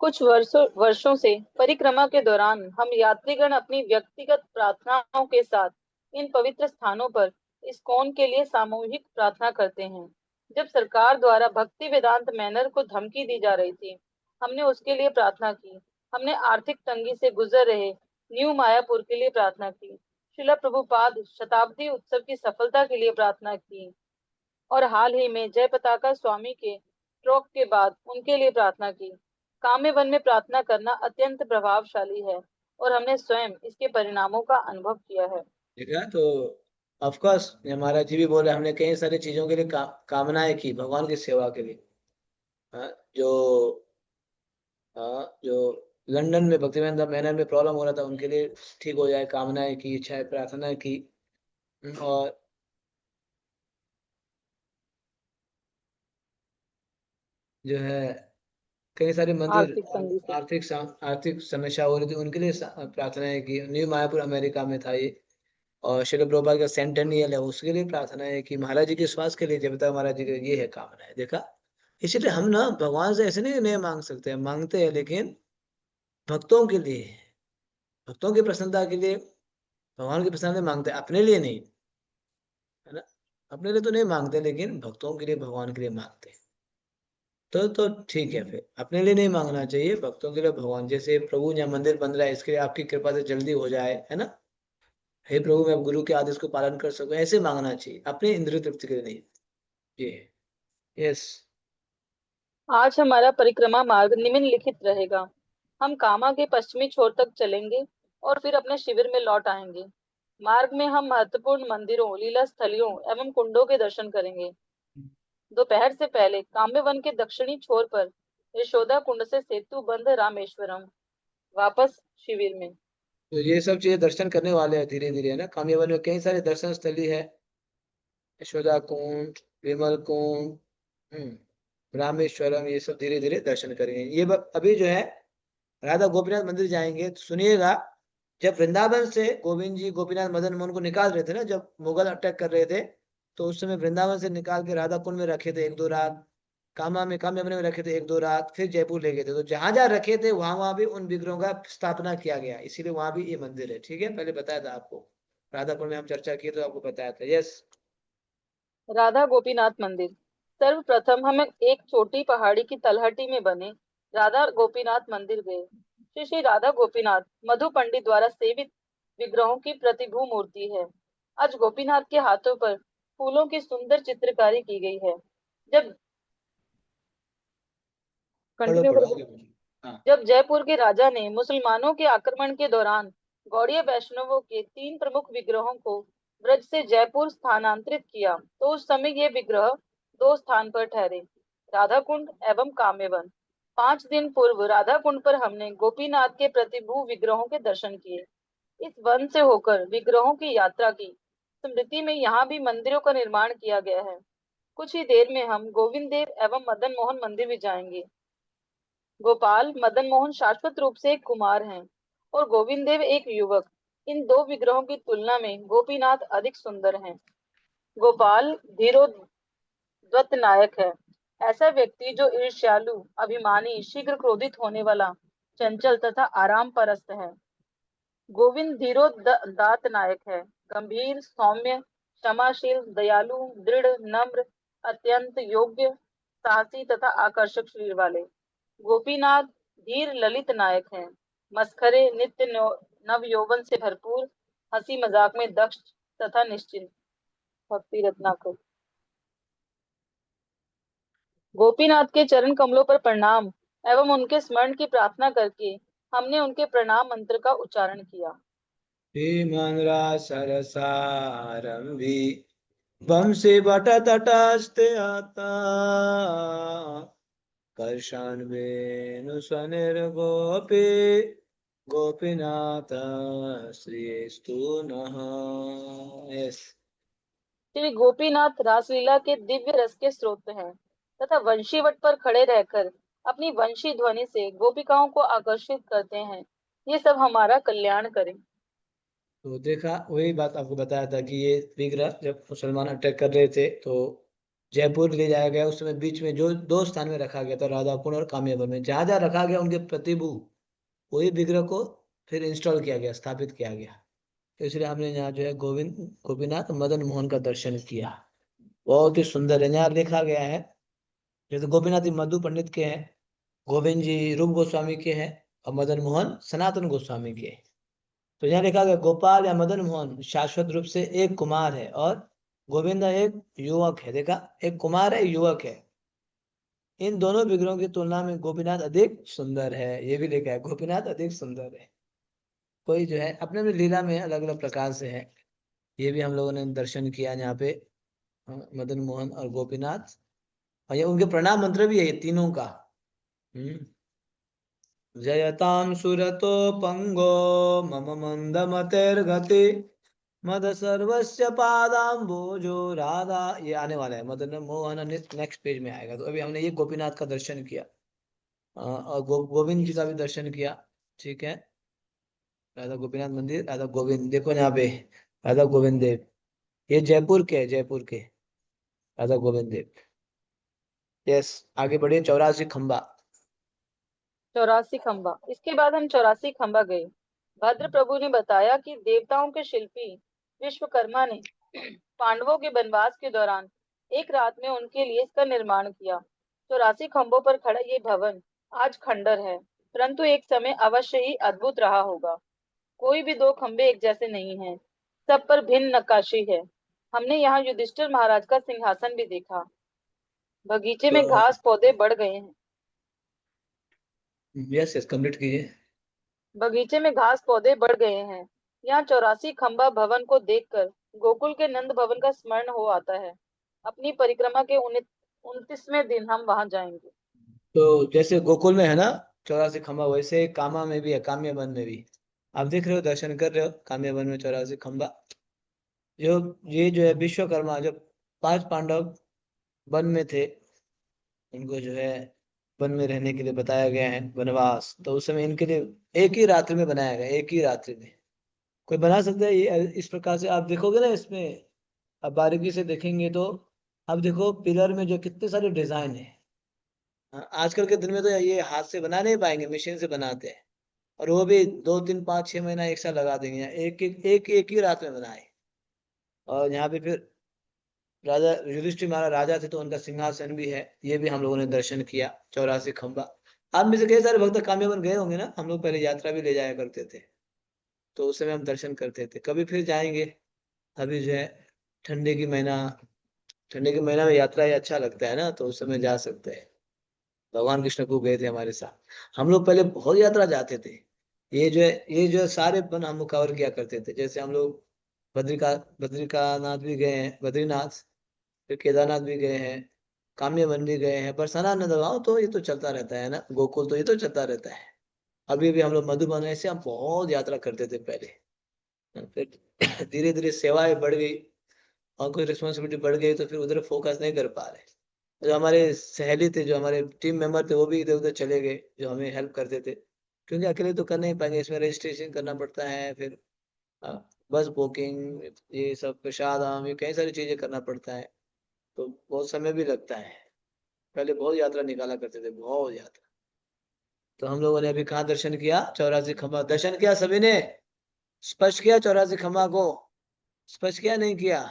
[SPEAKER 2] कुछ वर्षों से परिक्रमा के दौरान हम यात्रीगण अपनी व्यक्तिगत प्रार्थनाओं के साथ इन पवित्र स्थानों पर इस्कॉन के लिए सामूहिक प्रार्थना करते हैं। जब सरकार द्वारा भक्ति वेदांत मैनर को धमकी दी जा रही थी, हमने उसके लिए प्रार्थना की। हमने आर्थिक तंगी से गुजर रहे न्यू मायापुर के लिए प्रार्थना की, श्रील प्रभुपाद शताब्दी उत्सव की सफलता के लिए प्रार्थना की, और हाल ही में जय पताका स्वामी के स्ट्रोक के बाद उनके लिए प्रार्थना की। काम्य वन में प्रार्थना करना अत्यंत प्रभावशाली है और हमने स्वयं इसके परिणामों का अनुभव किया है।
[SPEAKER 1] ठीक है। तो ऑफ कोर्स महाराज जी भी बोल रहे हैं, हमने कई सारी चीजों के लिए कामनाएं की भगवान की सेवा के लिए। हाँ, जो लंदन में भक्तिवेदांत मैनर में प्रॉब्लम हो रहा था, उनके लिए ठीक हो जाए, कामनाएं की, इच्छाएं प्रार्थना की। और जो है कई सारे मंदिर
[SPEAKER 2] आर्थिक तंगी से
[SPEAKER 1] आर्थिक समस्या हो रही थी, उनके लिए प्रार्थनाएं की। न्यू मायापुर अमेरिका में था ये। और शिल प्रभुपाद का सेंटेनियल है, उसके लिए प्रार्थनाएं की। महाराज जी के स्वास्थ्य के लिए, जब तक महाराज जी के, ये है कामना है। देखा? इसलिए हम ना भगवान से ऐसे नहीं मांग सकते हैं, मांगते हैं लेकिन भक्तों के लिए, भक्तों की प्रसन्नता के लिए भगवान की प्रसन्नता मांगते हैं, अपने लिए नहीं। है ना? अपने लिए तो नहीं मांगते, लेकिन भक्तों के लिए, भगवान के लिए मांगते हैं। तो ठीक है, फिर अपने लिए नहीं मांगना चाहिए, भक्तों के लिए। भगवान जैसे प्रभु यहाँ मंदिर बन रहा है, इसके लिए आपकी कृपा से जल्दी हो जाए, है ना? हे प्रभु, मैं गुरु के आदेश को पालन कर सकूं, ऐसे मांगना चाहिए, अपने इंद्रिय तृप्ति के लिए नहीं। ये। यस।
[SPEAKER 2] आज हमारा परिक्रमा मार्ग निम्नलिखित रहेगा। हम कामा के पश्चिमी छोर तक चलेंगे और फिर अपने शिविर में लौट आएंगे। मार्ग में हम महत्वपूर्ण मंदिरों, लीला स्थलियों एवं कुंडों के दर्शन करेंगे। दोपहर से पहले काम्य वन के दक्षिणी छोर पर यशोदा कुंड से सेतु बंध रामेश्वरम, वापस शिविर में।
[SPEAKER 1] तो ये सब चीजें दर्शन करने वाले हैं धीरे धीरे, है ना? कामयावन में कई सारे दर्शन स्थली है। यशोदा कुंड, विमल कुंड, रामेश्वरम, ये सब धीरे धीरे दर्शन करेंगे। अभी जो है राधा गोपीनाथ मंदिर जाएंगे तो सुनिएगा। जब वृंदावन से गोविंद जी गोपीनाथ मदन मोहन को निकाल रहे थे ना, जब मुगल अटैक कर रहे थे, तो उस समय वृंदावन से निकाल के राधा कुंड में रखे थे 1-2 रात, काम्यावन में रखे थे 1-2 रात, फिर जयपुर ले गए थे। तो जहां जहां रखे थे वहां वहां भी उन विग्रहों का स्थापना किया गया, इसीलिए वहां भी ये मंदिर है। ठीक है, पहले बताया था आपको, राधा कुंड में हम चर्चा किए तो आपको बताया था। यस।
[SPEAKER 2] राधा गोपीनाथ मंदिर। सर्वप्रथम हम एक छोटी पहाड़ी की तलहटी में बने राधा गोपीनाथ मंदिर गए। श्री श्री राधा गोपीनाथ मधु पंडित द्वारा सेवित विग्रहों की प्रतिभू मूर्ति है। आज गोपीनाथ के हाथों पर फूलों की सुंदर चित्रकारी की गई है। जब
[SPEAKER 1] पढ़ो
[SPEAKER 2] कंटिन्यू
[SPEAKER 1] पढ़ो
[SPEAKER 2] करो।
[SPEAKER 1] आगे बढ़ो। हाँ।
[SPEAKER 2] जब जयपुर के राजा ने मुसलमानों के आक्रमण के दौरान गौड़ीय वैष्णवों के 3 प्रमुख विग्रहों को ब्रज से जयपुर स्थानांतरित किया, तो उस समय ये विग्रह 2 स्थान पर ठहरे, राधा कुंड एवं काम्यवन। 5 दिन पूर्व राधा कुंड पर हमने गोपीनाथ के प्रतिभू विग्रहों के दर्शन किए। इस वन से होकर विग्रहों की यात्रा की स्मृति में यहाँ भी मंदिरों का निर्माण किया गया है। कुछ ही देर में हम गोविंद देव एवं मदन मोहन मंदिर भी जाएंगे। गोपाल मदन मोहन शाश्वत रूप से एक कुमार हैं और गोविंद देव एक युवक। इन 2 विग्रहों की तुलना में गोपीनाथ अधिक सुंदर हैं। गोपाल धीरोद्धत नायक है, ऐसा व्यक्ति जो ईर्ष्यालु, अभिमानी, शीघ्र क्रोधित होने वाला, चंचल तथा आराम परस्त है। गोविंद धीरोदात्त नायक है, गंभीर, सौम्य, क्षमाशील, दयालु, दृढ़, नम्र, अत्यंत योग्य, साहसी तथा आकर्षक शरीर वाले। गोपीनाथ धीर ललित नायक हैं, मस्खरे, नित्य नव यौवन से भरपूर, हंसी मजाक में दक्ष तथा निश्चिंत। भक्ति रत्नाकर। गोपीनाथ के चरण कमलों पर प्रणाम एवं उनके स्मरण की प्रार्थना करके हमने उनके प्रणाम मंत्र का उच्चारण किया।
[SPEAKER 1] श्रीमन सरसारंभी वंशी बट तटस्थे आता कर्षान्वेनु स्वनिर्गोपी गोपीनाथ श्रीस्तु नः। यस।
[SPEAKER 2] श्री गोपीनाथ रासलीला के दिव्य रस के स्रोत हैं तथा वंशीवट पर खड़े रहकर अपनी वंशी ध्वनि से गोपिकाओं को आकर्षित करते हैं। ये सब हमारा कल्याण करें।
[SPEAKER 1] तो देखा, वही बात आपको बताया था कि ये विग्रह जब मुसलमान अटैक कर रहे थे तो जयपुर ले जाया गया। उस समय बीच में जो दो स्थान में रखा गया था, राधाकुंड और कामयाबन में, जहां जहां रखा गया उनके प्रतिभू वही विग्रह को फिर इंस्टॉल किया गया, स्थापित किया गया। तो इसलिए हमने यहाँ जो है गोविंद गोपीनाथ मदन मोहन का दर्शन किया। बहुत ही सुंदर है, यहाँ लिखा गया है। जैसे गोपीनाथ जी मधु पंडित के हैं, गोविंद जी रूप गोस्वामी के हैं, और मदन मोहन सनातन गोस्वामी के हैं। तो यहाँ लिखा गया गोपाल या मदन मोहन शाश्वत रूप से एक कुमार है और गोविंद एक युवक है। देखा, एक कुमार है, युवक है। इन दोनों विग्रहों की तुलना में गोपीनाथ अधिक सुंदर है, ये भी लिखा है, गोपीनाथ अधिक सुंदर है। कोई जो है अपने अपने लीला में अलग अलग प्रकार से है। ये भी हम लोगों ने दर्शन किया यहाँ पे, मदन मोहन और गोपीनाथ। और ये उनके प्रणाम मंत्र भी है ये तीनों का। जयताम सुरतो पंगो मम मंदमतेर्गति मद सर्वस्य पादाम्बोजो राधा। ये आने वाला है मदन मोहन, नेक्स्ट पेज में आएगा। तो अभी हमने ये गोपीनाथ का दर्शन किया, और गोविंद जी का भी दर्शन किया। ठीक है, राधा गोपीनाथ मंदिर, राधा गोविंद देखो यहाँ पे, राधा गोविंद देव। ये जयपुर के है, जयपुर के राधा गोविंद देव। यस, आगे बढ़े। 84 खंबा।
[SPEAKER 2] 84 खंबा। इसके बाद हम 84 खंबा गए। भद्र प्रभु ने बताया कि देवताओं के शिल्पी विश्वकर्मा ने पांडवों के वनवास के दौरान एक रात में उनके लिए इसका निर्माण किया। 84 खंभों पर खड़ा ये भवन आज खंडर है, परंतु एक समय अवश्य ही अद्भुत रहा होगा। कोई भी दो खंबे एक जैसे नहीं हैं, सब पर भिन्न नक्काशी है। हमने यहाँ युधिष्ठिर महाराज का सिंहासन भी देखा। बगीचे में
[SPEAKER 1] तो
[SPEAKER 2] घास पौधे बढ़ गए हैं।
[SPEAKER 1] यस यस, कंप्लीट कीजिए।
[SPEAKER 2] बगीचे में घास पौधे बढ़ गए हैं। यहाँ 84 खंबा भवन को देखकर गोकुल के नंद भवन का स्मरण हो आता है। अपनी परिक्रमा के 29वें दिन हम वहां जाएंगे।
[SPEAKER 1] तो जैसे गोकुल में है ना 84 खंबा, वैसे कामा में भी है, काम्यवन में भी। आप देख रहे हो, दर्शन कर रहे हो, काम्यवन में 84 खंबा। जो ये जो है विश्वकर्मा, जब 5 पांडव वन में थे, इनको जो है वन में रहने के लिए बताया गया है, वनवास, तो उस समय इनके लिए एक ही रात्रि में बनाया गया, एक ही रात्रि में। कोई बना सकता है ये इस प्रकार से? आप देखोगे ना इसमें, अब बारीकी से देखेंगे तो अब देखो पिलर में जो कितने सारे डिजाइन है। हाँ, आजकल के दिन में तो ये हाथ से बना नहीं पाएंगे, मशीन से बनाते हैं। और वो भी 2 3 5 6 महीना एक साथ लगा देंगे, एक ही रात में बनाए। और यहाँ पे फिर राजा युधिष्ठिर महाराज राजा थे, तो उनका सिंहासन भी है, ये भी हम लोगों ने दर्शन किया। 84 खंबा। आप में से कई सारे भक्त काम्यवन गए होंगे ना, हम लोग पहले यात्रा भी ले जाया करते थे, तो उस समय हम दर्शन करते थे। कभी फिर जाएंगे। अभी जो है ठंडे की महीना, ठंडे के महीना में यात्रा ये अच्छा लगता है ना, तो उस समय जा सकते हैं। भगवान कृष्ण को गए थे हमारे साथ, हम लोग पहले बहुत यात्रा जाते थे। ये जो है सारे वन हम कवर किया करते थे। जैसे हम लोग बद्रिकानाथ भी गए हैं, बद्रीनाथ, फिर केदारनाथ भी गए हैं, काम्यवन भी गए हैं, बरसाना नदवाओं, तो ये तो चलता रहता है ना, गोकुल तो ये तो चलता रहता है। अभी भी हम लोग मधुबन, ऐसे हम बहुत यात्रा करते थे पहले। फिर धीरे धीरे सेवाएं बढ़ गई और कोई रिस्पॉन्सिबिलिटी बढ़ गई, तो फिर उधर फोकस नहीं कर पा रहे। जो हमारे सहेली थे, जो हमारे टीम मेंबर थे, वो भी इधर उधर चले गए, जो हमें हेल्प करते थे। क्योंकि अकेले तो कर नहीं पाएंगे, इसमें रजिस्ट्रेशन करना पड़ता है, फिर अ, बस बुकिंग, ये सब प्रसाद आम, ये कई सारी चीजें करना पड़ता है, तो बहुत समय भी लगता है। पहले बहुत यात्रा निकाला करते थे, बहुत यात्रा। तो हम लोगों ने अभी कहाँ दर्शन किया? 84 खम्बा दर्शन किया सभी ने? स्पर्श किया 84 खम्बा को? स्पर्श किया, नहीं किया?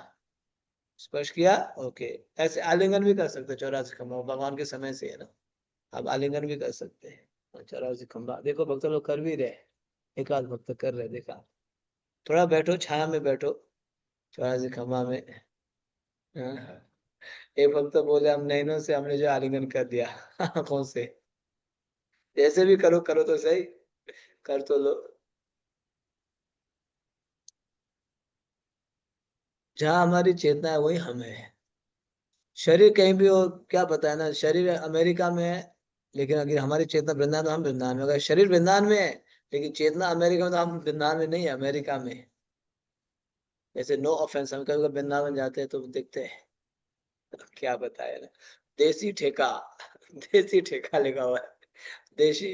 [SPEAKER 1] स्पर्श किया, ओके। ऐसे आलिंगन भी कर सकते 84 खम्बा, भगवान के समय से है ना, आप आलिंगन भी कर सकते हैं। 84 खम्बा देखो, भक्त लोग कर भी रहे, एक आध भक्त कर रहे, देखा। थोड़ा बैठो, छाया में बैठो 84 खम्बा में। हाँ। एक भक्त बोले हम नैनों से हमने जो आलिंगन कर दिया आंखों से। जैसे भी करो, करो तो सही, कर तो लो। जहाँ हमारी चेतना है वही हम है। शरीर कहीं भी हो, क्या पता है ना, शरीर अमेरिका में है, लेकिन अगर हमारी चेतना वृंदावन में, हम वृंदावन में। अगर शरीर वृंदावन में है लेकिन चेतना अमेरिका में, तो हम वृंदावन में नहीं है, अमेरिका में है। जैसे नो ऑफेंस, हम कभी कभी वृंदावन जाते हैं तो देखते हैं, क्या बताया ना, देसी ठेका देसी ठेका लिखा हुआ है, देसी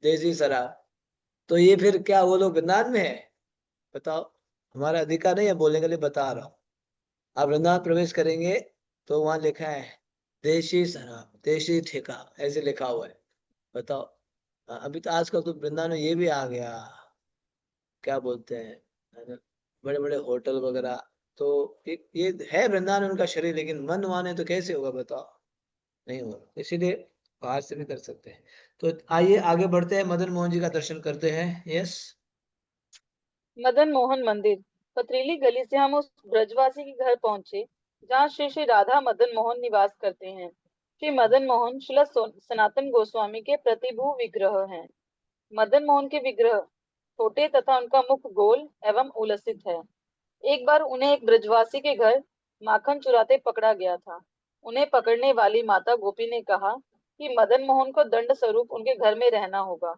[SPEAKER 1] देसी शराब। तो ये फिर क्या वो लोग वृंदावन में है? बताओ। हमारा अधिकार नहीं है बोलने के लिए, बता रहा हूँ। आप वृंदावन प्रवेश करेंगे तो वहां लिखा है देशी शराब, देशी ठेका, ऐसे लिखा हुआ है। बताओ। अभी तो आजकल तो वृंदावन में ये भी आ गया, क्या बोलते हैं, है ना, बड़े बड़े होटल वगैरह। तो ये है वृंदावन में उनका शरीर, लेकिन मन माने तो कैसे होगा बताओ? नहीं होगा। इसीलिए बाहर से भी कर सकते हैं। तो आइए आगे बढ़ते हैं, मदन मोहन जी का दर्शन करते हैं। यस।
[SPEAKER 2] मदन मोहन मंदिर। पथरीली गली से हम उस ब्रजवासी के घर पहुंचे जहाँ श्री श्री राधा मदन मोहन निवास करते हैं। श्री मदन मोहन शिला सनातन गोस्वामी के प्रतिभू विग्रह हैं। मदन मोहन के विग्रह छोटे तथा उनका मुख गोल एवं उलसित है। एक बार उन्हें एक ब्रजवासी के घर माखन चुराते पकड़ा गया था। उन्हें पकड़ने वाली माता गोपी ने कहा कि मदन मोहन को दंड स्वरूप उनके घर में रहना होगा।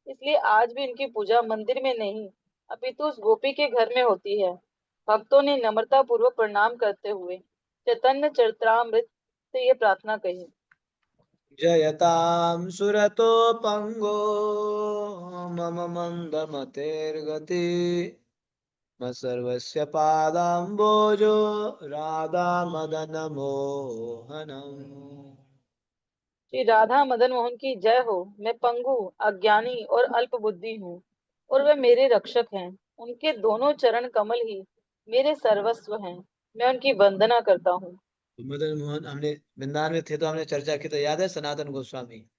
[SPEAKER 2] इसलिए आज भी इनकी पूजा मंदिर में नहीं अपितु उस गोपी के घर में होती है। भक्तों ने नम्रता पूर्वक प्रणाम करते हुए चैतन्य चरित्रामृत से ये प्रार्थना कही।
[SPEAKER 1] जयतां सुरतो पंगो मम मंदमतेर्गति सर्वस्य पादाम्बोजो राधा मदन मोहनम।
[SPEAKER 2] श्री राधा मदन मोहन की जय हो। मैं पंगु, अज्ञानी और अल्प बुद्धि हूँ और वे मेरे रक्षक हैं। उनके दोनों चरण कमल ही मेरे सर्वस्व हैं। मैं उनकी वंदना करता हूँ।
[SPEAKER 1] तो मदन मोहन, हमने वृंदावन में थे तो हमने चर्चा की, तो याद है सनातन गोस्वामी,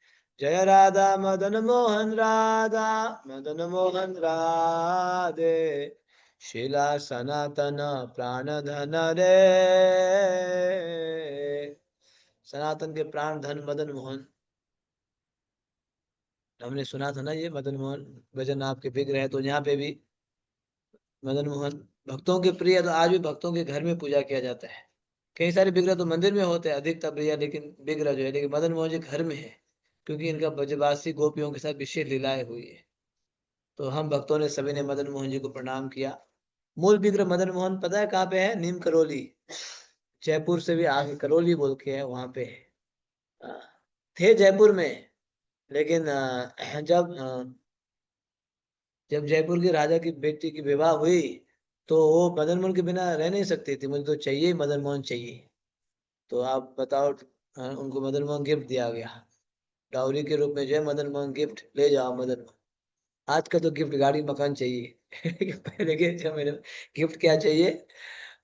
[SPEAKER 1] जय राधा मदन मोहन, राधा मदन मोहन राधे, शीला सनातन प्राण धन रे। सनातन के प्राण धन मदन मोहन। हमने सुना था ना ये मदन मोहन भजन आपके विग्रह है, तो यहाँ पे भी मदन मोहन भक्तों के प्रिय, तो आज भी भक्तों के घर में पूजा किया जाता है। कई सारे विग्रह तो मंदिर में होते हैं अधिकतर प्रिय, लेकिन विग्रह जो है, लेकिन मदन मोहन जी घर में है, क्योंकि इनका ब्रजवासी गोपियों के साथ विशेष लीलाएं हुई है। तो हम भक्तों ने सभी ने मदन मोहन जी को प्रणाम किया। मूल विग्रह मदन मोहन पता है कहाँ पे है? नीम करौली, जयपुर से भी आगे करौली बोल के है, वहां पे है। हाँ, थे जयपुर में, लेकिन जब जयपुर के राजा की बेटी की विवाह हुई, तो वो मदन मोहन के बिना रह नहीं सकती थी, मुझे तो चाहिए मदन मोहन चाहिए। तो आप बताओ, उनको मदन मोहन गिफ्ट दिया गया, डाउरी के रूप में जो है मदन मोहन गिफ्ट, ले जाओ मदन मोहन। आज का तो गिफ्ट गाड़ी मकान चाहिए पहले के जमाने में गिफ्ट क्या चाहिए?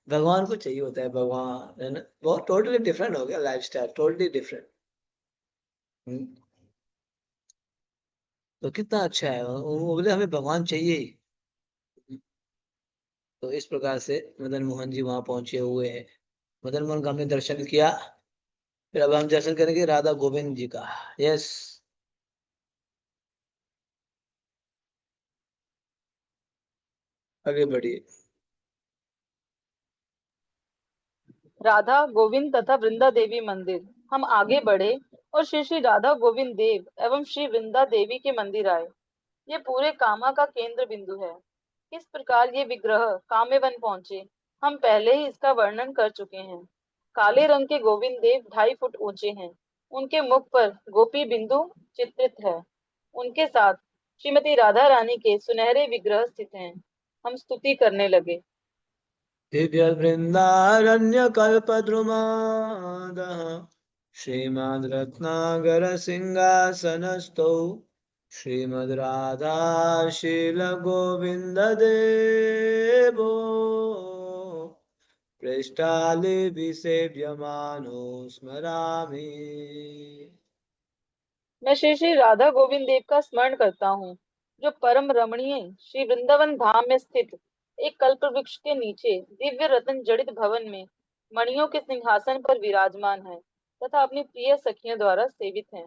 [SPEAKER 1] भगवान को चाहिए होता है, भगवान, है ना। बहुत टोटली डिफरेंट हो गया लाइफ स्टाइल, टोटली डिफरेंट। तो कितना अच्छा है, वो बोले हमें भगवान चाहिए ही। तो इस प्रकार से मदन मोहन जी वहां पहुंचे हुए हैं। मदन मोहन का हमने दर्शन किया। फिर अब हम दर्शन करेंगे राधा गोविंद जी का। यस। आगे बढ़िए।
[SPEAKER 2] राधा गोविंद तथा वृंदा देवी मंदिर। हम आगे बढ़े और श्री श्री राधा गोविंद देव एवं श्री वृंदा देवी के मंदिर आए। ये पूरे कामा का केंद्र बिंदु है। किस प्रकार ये विग्रह काम्यवन पहुंचे, हम पहले ही इसका वर्णन कर चुके हैं। काले रंग के गोविंद देव 2.5 फुट ऊंचे हैं। उनके मुख पर गोपी बिंदु चित्रित है। उनके साथ श्रीमती राधा रानी के सुनहरे विग्रह स्थित हैं। हम स्तुति करने लगे।
[SPEAKER 1] दिव्य वृंदारण्य कल्पद्रुमादः श्रीमद् रत्नागर सिंहासनस्थौ श्रीमद् राधा शील गोविंद देवो पृष्ठालिभिसेव्यमानो स्मरामि।
[SPEAKER 2] मैं श्री श्री राधा गोविंद देव का स्मरण करता हूँ, जो परम रमणीय श्री वृंदावन धाम में स्थित एक कल्प वृक्ष के नीचे दिव्य रत्न जड़ित भवन में मणियों के सिंहासन पर विराजमान है तथा अपनी प्रिय सखियों द्वारा सेवित है।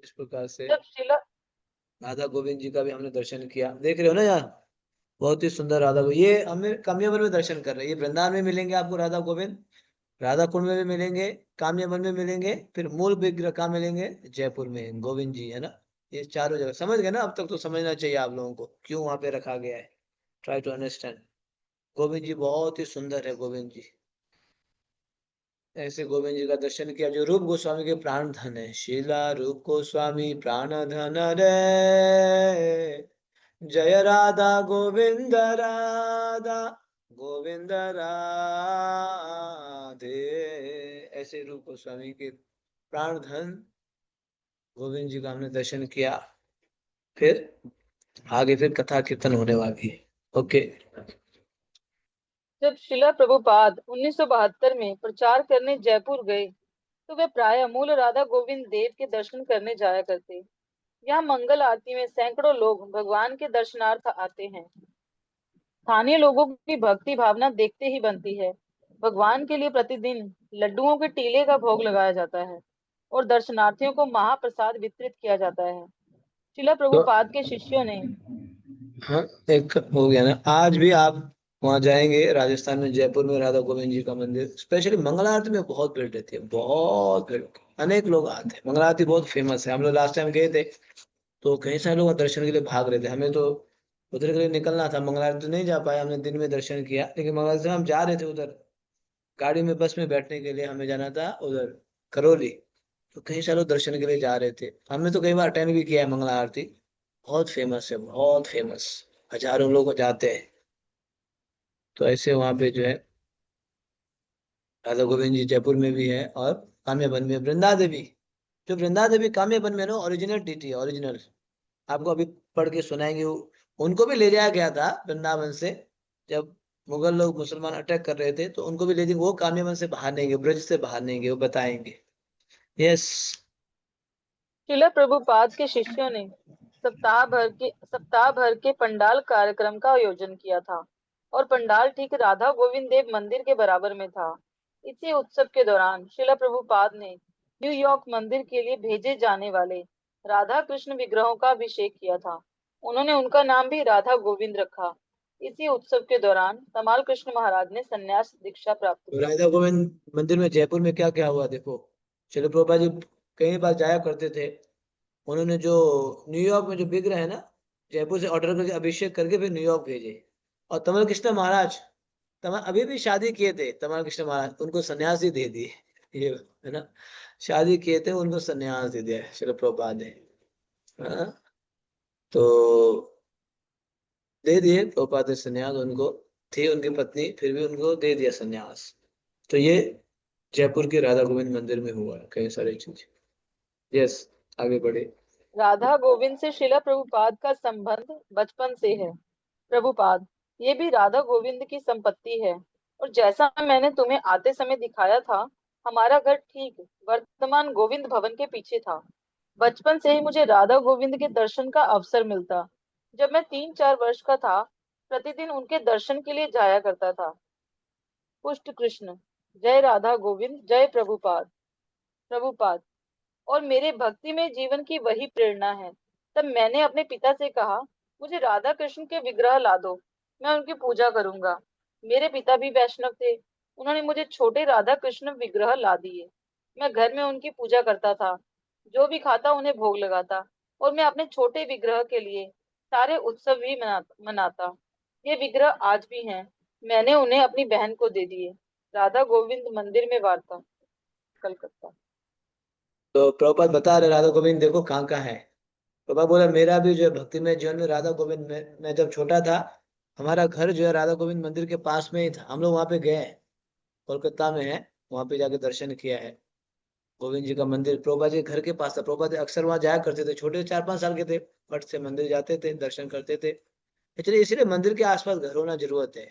[SPEAKER 1] इस प्रकार से
[SPEAKER 2] जब शिला
[SPEAKER 1] राधा गोविंद जी का भी हमने दर्शन किया, देख रहे हो ना यार। बहुत ही सुंदर राधा गोविंद, ये हमें कामयाबन में दर्शन कर रहे हैं। ये वृंदावन में मिलेंगे आपको राधा गोविंद, राधा कुंड में भी मिलेंगे, कामयाबन में मिलेंगे, फिर मूल विग्रह कहाँ मिलेंगे, जयपुर में गोविंद जी, है ना। ये चारों जगह समझ गए ना, अब तक तो समझना चाहिए आप लोगों को क्यों वहां पे रखा गया है। Try to understand. Govind ji बहुत ही सुंदर है गोविंद जी। ऐसे गोविंद जी का दर्शन किया जो रूप गोस्वामी के प्राण धन है। शीला रूप गोस्वामी प्राण धन रे, जय राधा गोविंद राधा गोविंद राधे। ऐसे रूप गोस्वामी के प्राण धन गोविंद जी का हमने दर्शन किया। फिर आगे फिर कथा कीर्तन होने वाली है। ओके।
[SPEAKER 2] जब शिला प्रभुपाद 1972 में प्रचार करने जयपुर गए तो वे प्रायः मूल राधा गोविंद देव के दर्शन करने जाया करते। यहाँ मंगल आरती में सैकड़ों लोग भगवान के दर्शनार्थ आते हैं। स्थानीय लोगों की भक्ति भावना देखते ही बनती है। भगवान के लिए प्रतिदिन लड्डुओं के टीले का भोग लगाया जाता है और दर्शनार्थियों को महाप्रसाद वितरित किया जाता है। शिला
[SPEAKER 1] तो
[SPEAKER 2] प्रभुपाद के शिष्यों ने
[SPEAKER 1] हाँ, एक हो गया ना। आज भी आप वहां जाएंगे राजस्थान में, जयपुर में राधा गोविंद जी का मंदिर, स्पेशली मंगल आरती में बहुत भीड़ रहती है, बहुत भीड़। अनेक लोग आते हैं, मंगल आरती बहुत फेमस है। हम लोग लास्ट टाइम गए थे तो कई सारे लोग दर्शन के लिए भाग रहे थे। हमें तो उधर के लिए निकलना था, मंगल आरती तो नहीं जा पाए, हमने दिन में दर्शन किया। लेकिन मंगल आरती में हम जा रहे थे उधर, गाड़ी में बस में बैठने के लिए हमें जाना था उधर करौली। तो कई सारे लोग दर्शन के लिए जा रहे थे। हमने तो कई बार अटेंड भी किया है मंगला आरती। बहुत फेमस है, बहुत फेमस। हजारों लोग जाते हैं। तो ऐसे वहां पे जो है राधा गोविंद जी जयपुर में भी है, और काम्याबन में वृंदा देवी। जो वृंदा देवी काम्याबन में ना ओरिजिनल डीटी है, ओरिजिनल। आपको अभी पढ़ के सुनाएंगे उनको भी ले जाया गया था वृंदावन से। जब मुगल लोग मुसलमान अटैक कर रहे थे तो उनको भी ले जाएंगे, वो काम्याबन से बाहर नहीं गए, ब्रज से बाहर नहीं गए, वो बताएंगे। यस।
[SPEAKER 2] शिला प्रभुपाद के शिष्यों ने सप्ताह भर के पंडाल कार्यक्रम का आयोजन किया था और पंडाल ठीक राधा गोविंद देव मंदिर के बराबर में था। इसी उत्सव के दौरान शिला प्रभुपाद ने न्यूयॉर्क मंदिर के लिए भेजे जाने वाले राधा कृष्ण विग्रहों का अभिषेक किया था। उन्होंने उनका नाम भी राधा गोविंद रखा। इसी उत्सव के दौरान तमाल कृष्ण महाराज ने संन्यास दीक्षा प्राप्त
[SPEAKER 1] तो
[SPEAKER 2] की।
[SPEAKER 1] राधा गोविंद मंदिर में जयपुर में क्या क्या हुआ देखो। शिल प्रभुपाद जी कई बार जाया करते थे। उन्होंने जो न्यूयॉर्क में जो विग्रह है ना, जयपुर से ऑर्डर करके अभिषेक करके फिर न्यूयॉर्क भेजे। और तमल कृष्ण महाराज, तमल अभी भी शादी किए थे तमल कृष्ण महाराज, उनको सन्यास ही दे दिए। ये है ना, शादी किए थे उनको सन्यास दे दिया शिल प्रभुपाद ने। हाँ, तो दे दिए प्रभुपाद ने सन्यास उनको। थी उनकी पत्नी, फिर भी उनको दे दिया सन्यास। तो ये जयपुर के राधा गोविंद मंदिर में हुआ है कई सारी चीज। यस, आगे बढ़े।
[SPEAKER 2] राधा गोविंद से शिला प्रभुपाद का संबंध बचपन से है। प्रभुपाद, ये भी राधा गोविंद की संपत्ति है और जैसा मैंने तुम्हें आते समय दिखाया था, हमारा घर ठीक वर्तमान गोविंद भवन के पीछे था। बचपन से ही मुझे राधा गोविंद के दर्शन का अवसर मिलता। जब मैं 3-4 वर्ष का था, प्रतिदिन उनके दर्शन के लिए जाया करता था। पुष्ट कृष्ण, जय राधा गोविंद, जय प्रभुपाद। प्रभुपाद, और मेरे भक्ति में जीवन की वही प्रेरणा है। तब मैंने अपने पिता से कहा, मुझे राधा कृष्ण के विग्रह ला दो, मैं उनकी पूजा करूंगा। मेरे पिता भी वैष्णव थे। उन्होंने मुझे छोटे राधा कृष्ण विग्रह ला दिए। मैं घर में उनकी पूजा करता था, जो भी खाता उन्हें भोग लगाता, और मैं अपने छोटे विग्रह के लिए सारे उत्सव भी मनाता। ये विग्रह आज भी हैं। मैंने उन्हें अपनी बहन को दे दिए। राधा गोविंद मंदिर में वार्ता, कलकत्ता।
[SPEAKER 1] तो प्रभुपाद बता रहे राधा गोविंद देखो कहाँ कहाँ है। प्रभुपाद बोला मेरा भी जो है भक्ति में जीवन में राधा गोविंद में, मैं जब छोटा था, हमारा घर जो है राधा गोविंद मंदिर के पास में ही था। हम लोग वहां पे गए हैं, कोलकाता में है, वहां पे जाके दर्शन किया है। गोविंद जी का मंदिर प्रभुपाद जी के घर के पास था। प्रभुपाद जी अक्सर वहां जाया करते थे, छोटे 4-5 साल के थे, फट से मंदिर जाते थे, दर्शन करते थे। इसलिए इसीलिए मंदिर के आसपास घर होना जरूरत है।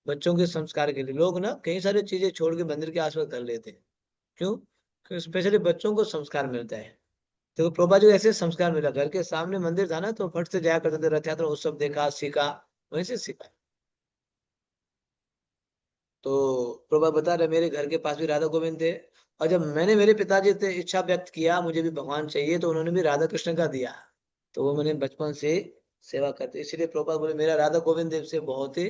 [SPEAKER 1] बच्चों के संस्कार के लिए लोग ना कई सारी चीजें छोड़ के मंदिर के आसपास कर लेते हैं। क्यों? क्योंकि स्पेशली बच्चों को संस्कार मिलता है। तो प्रभा जी को ऐसे संस्कार मिला, घर के सामने मंदिर था ना, तो फट से जाया करते थे, रथ यात्रा उत्सव देखा, सीखा, वहीं से सीखा। तो प्रभा बता रहे मेरे घर के पास भी राधा गोविंद थे। और जब मैंने मेरे पिताजी से इच्छा व्यक्त किया मुझे भी भगवान चाहिए, तो उन्होंने भी राधा कृष्ण का दिया। तो वो मैंने बचपन से सेवा करते, इसीलिए प्रभुपाद बोले मेरा राधा गोविंद देव से बहुत ही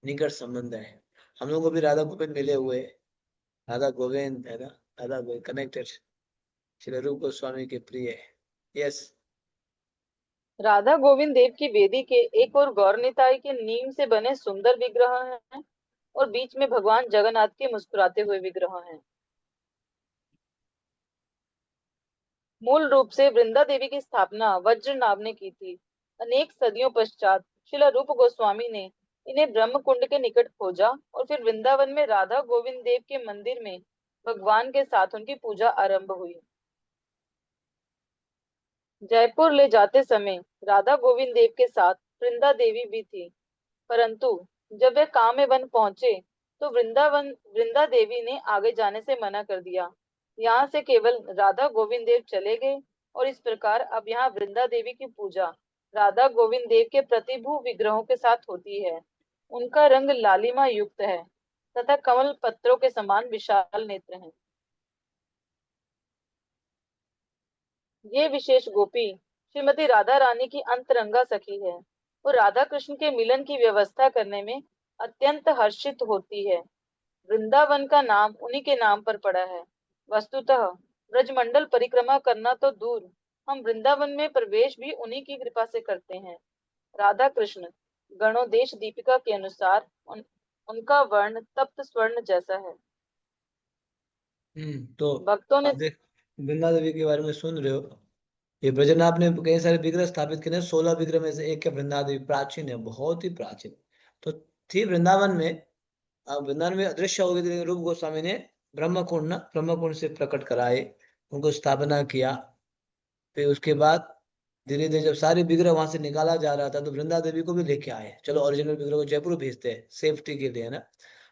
[SPEAKER 1] निकट संबंध है। हम लोगों को भी राधा गोविंद मिले हुए हैं। राधा गोविंद है ना, राधा गोविंद कनेक्टेड श्री रूप गोस्वामी के प्रिय। यस।
[SPEAKER 2] राधा गोविंद देव की वेदी के एक और गौर निताई के नीम से बने सुंदर विग्रह हैं और बीच में भगवान जगन्नाथ के मुस्कुराते हुए विग्रह हैं। मूल रूप से वृंदा देवी की स्थापना वज्रनाभ ने की थी। अनेक सदियों पश्चात श्रील रूप गोस्वामी ने इन्हें ब्रह्म कुंड के निकट खोजा और फिर वृंदावन में राधा गोविंद देव के मंदिर में भगवान के साथ उनकी पूजा आरंभ हुई। जयपुर ले जाते समय राधा गोविंद देव के साथ वृंदा देवी भी थी, परंतु जब वे काम्य वन पहुंचे तो वृंदा देवी ने आगे जाने से मना कर दिया। यहाँ से केवल राधा गोविंद देव चले गए और इस प्रकार अब यहाँ वृंदा देवी की पूजा राधा गोविंद देव के प्रतिभू विग्रहों के साथ होती है। उनका रंग लालिमा युक्त है तथा कमल पत्रों के समान विशाल नेत्र हैं। ये विशेष गोपी श्रीमती राधा रानी की अंतरंगा सखी है। वो राधा कृष्ण के मिलन की व्यवस्था करने में अत्यंत हर्षित होती है। वृंदावन का नाम उन्हीं के नाम पर पड़ा है। वस्तुतः ब्रजमंडल परिक्रमा करना तो दूर, हम वृंदावन में प्रवेश भी उन्हीं की कृपा से करते हैं। राधा कृष्ण गणोदेश दीपिका के अनुसार उनका वर्ण तप्त स्वर्ण जैसा है।
[SPEAKER 1] तो
[SPEAKER 2] भक्तों ने
[SPEAKER 1] आप देख वृंदा देवी के बारे में सुन रहे हो। ये ब्रजनाभ ने कई सारे विग्रह स्थापित किए, 16 विग्रह में से एक है वृंदा देवी, प्राचीन है, बहुत ही प्राचीन। तो थी वृंदावन में। अब वृंदावन में अदृश्य हो गई थी, लेकिन रूप गोस्वामी ने ब्रह्मकुंड से प्रकट कराए, उनको स्थापना किया। फिर उसके बाद धीरे धीरे जब सारे विग्रह वहां से निकाला जा रहा था तो वृंदा देवी को भी लेके आए, चलो ओरिजिनल विग्रह को जयपुर भेजते हैं सेफ्टी के लिए, है ना।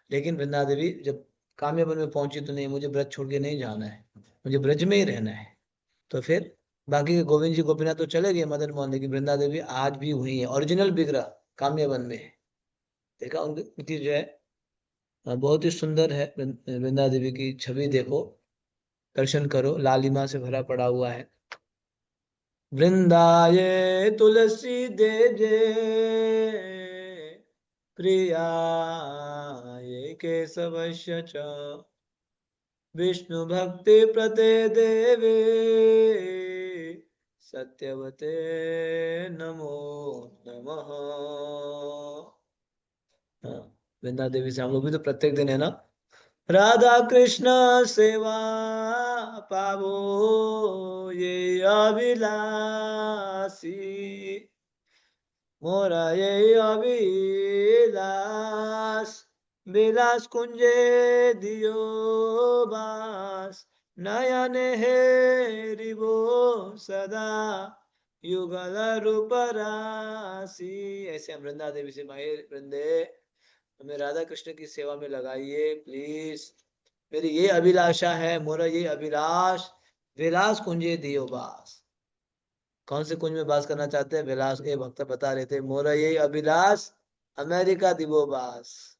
[SPEAKER 1] लेकिन वृंदा देवी जब काम्यवन में पहुंची तो नहीं, मुझे ब्रज छोड़ के नहीं जाना है, मुझे ब्रज में ही रहना है। तो फिर बाकी के गोविंद जी गोपीनाथ तो चले गए मदन मोहन, लेकिन वृंदा देवी आज भी हुई है, ओरिजिनल विग्रह काम्यवन में है। देखा उनकी जो है बहुत ही सुंदर है। वृंदा देवी की छवि देखो, दर्शन करो, लालिमा से भरा पड़ा हुआ है। वृंदाये तुलसी दे जे प्रियाये केशवस्य च विष्णु भक्ति प्रते देवे सत्यवते नमो नमः। हाँ, वृंदा देवी से हम लोग भी तो प्रत्येक दिन, है ना, राधा कृष्ण सेवा पावो ये अभिलाषी, मोरा ये अभिलाष, विलास कुंजे दियो बास, नयन हेरिबो सदा युगल रूप राशि। ऐसे हम वृंदा देवी से माहिर वृंदे हमें राधा कृष्ण की सेवा में लगाइए प्लीज। मेरी ये अभिलाषा है, मोरा ये अभिलाष, विलास कुंजे दियो बास। कौन से कुंज में बास करना चाहते हैं विलास, ये भक्त बता रहे थे, मोरा ये अभिलाष अमेरिका दिवो बास।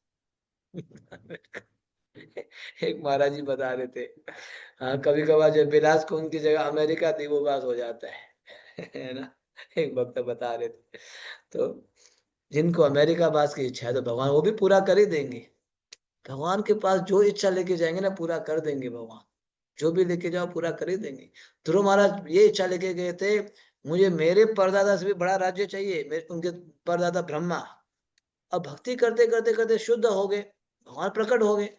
[SPEAKER 1] एक महाराज जी बता रहे थे, हाँ कभी कभार जो विलास कुंज की जगह अमेरिका दिवो बास हो जाता है ना। एक भक्त बता रहे थे। तो जिनको अमेरिका बास की इच्छा है तो भगवान वो भी पूरा कर ही देंगे। भगवान के पास जो इच्छा लेके जाएंगे ना पूरा कर देंगे भगवान, जो भी लेके जाओ पूरा कर ही देंगे। ध्रुव महाराज ये इच्छा लेके गए थे, मुझे मेरे परदादा से भी बड़ा राज्य चाहिए, मेरे उनके परदादा ब्रह्मा। अब भक्ति करते करते करते शुद्ध हो गए, भगवान प्रकट हो गए।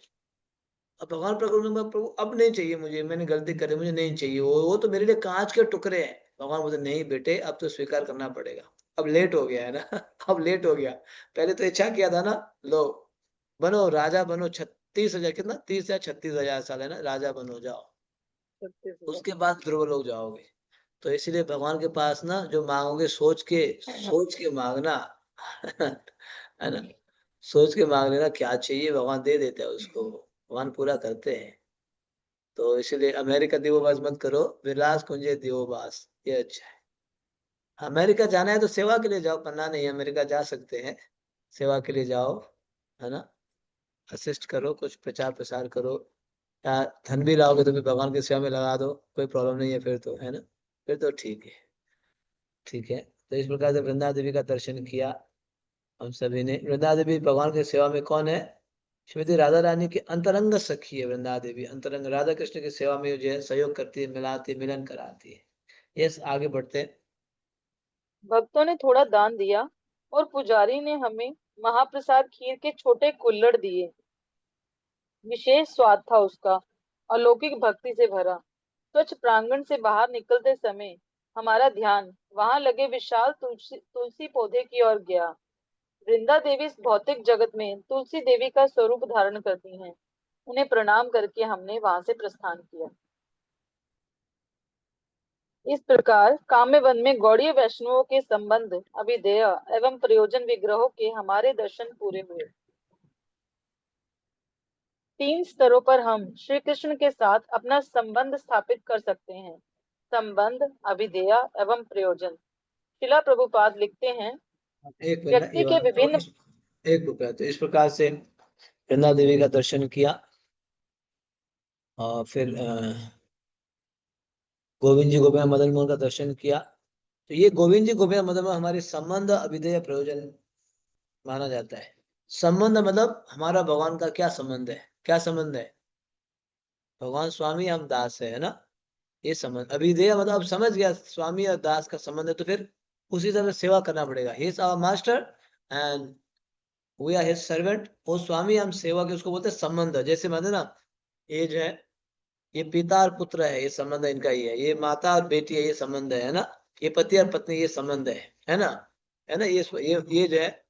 [SPEAKER 1] अब भगवान प्रकट होने के बाद प्रभु अब नहीं चाहिए मुझे, मैंने गलती करी, मुझे नहीं चाहिए, वो तो मेरे लिए कांच के टुकड़े हैं। भगवान बोलते नहीं बेटे अब तो स्वीकार करना पड़ेगा, अब लेट हो गया है ना। अब लेट हो गया, पहले तो इच्छा किया था ना, लो बनो राजा बनो, 36,000 कितना 30 या 36,000 साल है ना, राजा बनो जाओ, उसके बाद ध्रुव लोग जाओगे। तो इसीलिए भगवान के पास ना जो मांगोगे सोच के मांगना। है ना, सोच के मांग लेना क्या चाहिए, भगवान दे देते हैं उसको, भगवान पूरा करते हैं। तो इसलिए अमेरिका दिवोबास मत करो, विलास कुंजे दिवोबास, ये अच्छा है। अमेरिका जाना है तो सेवा के लिए जाओ, पन्ना नहीं, अमेरिका जा सकते हैं, सेवा के लिए जाओ, है ना, असिस्ट करो, कुछ प्रचार प्रसार करो, या धन भी लाओगे तो भी भगवान की सेवा में लगा दो, कोई प्रॉब्लम नहीं है फिर तो, है ना, फिर तो ठीक है। ठीक है, तो इस प्रकार से वृंदा देवी का दर्शन किया हम सभी ने। वृंदा देवी भगवान की सेवा में कौन है? श्रीमती राधा रानी की अंतरंग सखी है वृंदा देवी। अंतरंग राधा कृष्ण की सेवा में जो है सहयोग करती है, मिलाती है, मिलन कराती है। यस, आगे बढ़ते हैं।
[SPEAKER 2] भक्तों ने थोड़ा दान दिया और पुजारी ने हमें महाप्रसाद खीर के छोटे कुल्हड़ दिए। विशेष स्वाद था उसका, अलौकिक भक्ति से भरा। स्वच्छ प्रांगण से बाहर निकलते समय हमारा ध्यान वहां लगे विशाल तुलसी तुलसी पौधे की ओर गया। वृंदा देवी इस भौतिक जगत में तुलसी देवी का स्वरूप धारण करती हैं। उन्हें प्रणाम करके हमने वहां से प्रस्थान किया। इस प्रकार काम्य वन में गौड़ीय वैष्णवों के संबंध, अभिधेय एवं प्रयोजन विग्रहों के हमारे दर्शन पूरे हुए। 3 स्तरों पर हम श्री कृष्ण के साथ अपना संबंध स्थापित कर सकते हैं। संबंध, अभिधेय एवं प्रयोजन। शिला प्रभुपाद लिखते हैं,
[SPEAKER 1] एक मिनट,
[SPEAKER 2] व्यक्ति के विभिन्न
[SPEAKER 1] एक रुपया। तो इस प्रकार से वृंदा देवी का दर्शन किया और फिर गोविंद जी गोपिया मदन मोहन का दर्शन किया। तो ये गोविंद जी गोपिया मदन मोहन हमारे संबंध, अभिधेय, प्रयोजन माना जाता है। संबंध मतलब हमारा भगवान का क्या संबंध है? क्या संबंध है? भगवान स्वामी, हम दास है ना, ये संबंध। अभिधेय मतलब अब समझ गया स्वामी और दास का संबंध है, तो फिर उसी तरह सेवा करना पड़ेगा। He is our master and we are his servant. वो स्वामी, हम सेवा के, उसको बोलते हैं संबंध। जैसे मतलब ना, ये जो है, ये पिता और पुत्र है, ये संबंध इनका ही है। ये माता और बेटी है, ये संबंध है ना। ये पति और पत्नी, ये संबंध है ना, है ना। ये जो है,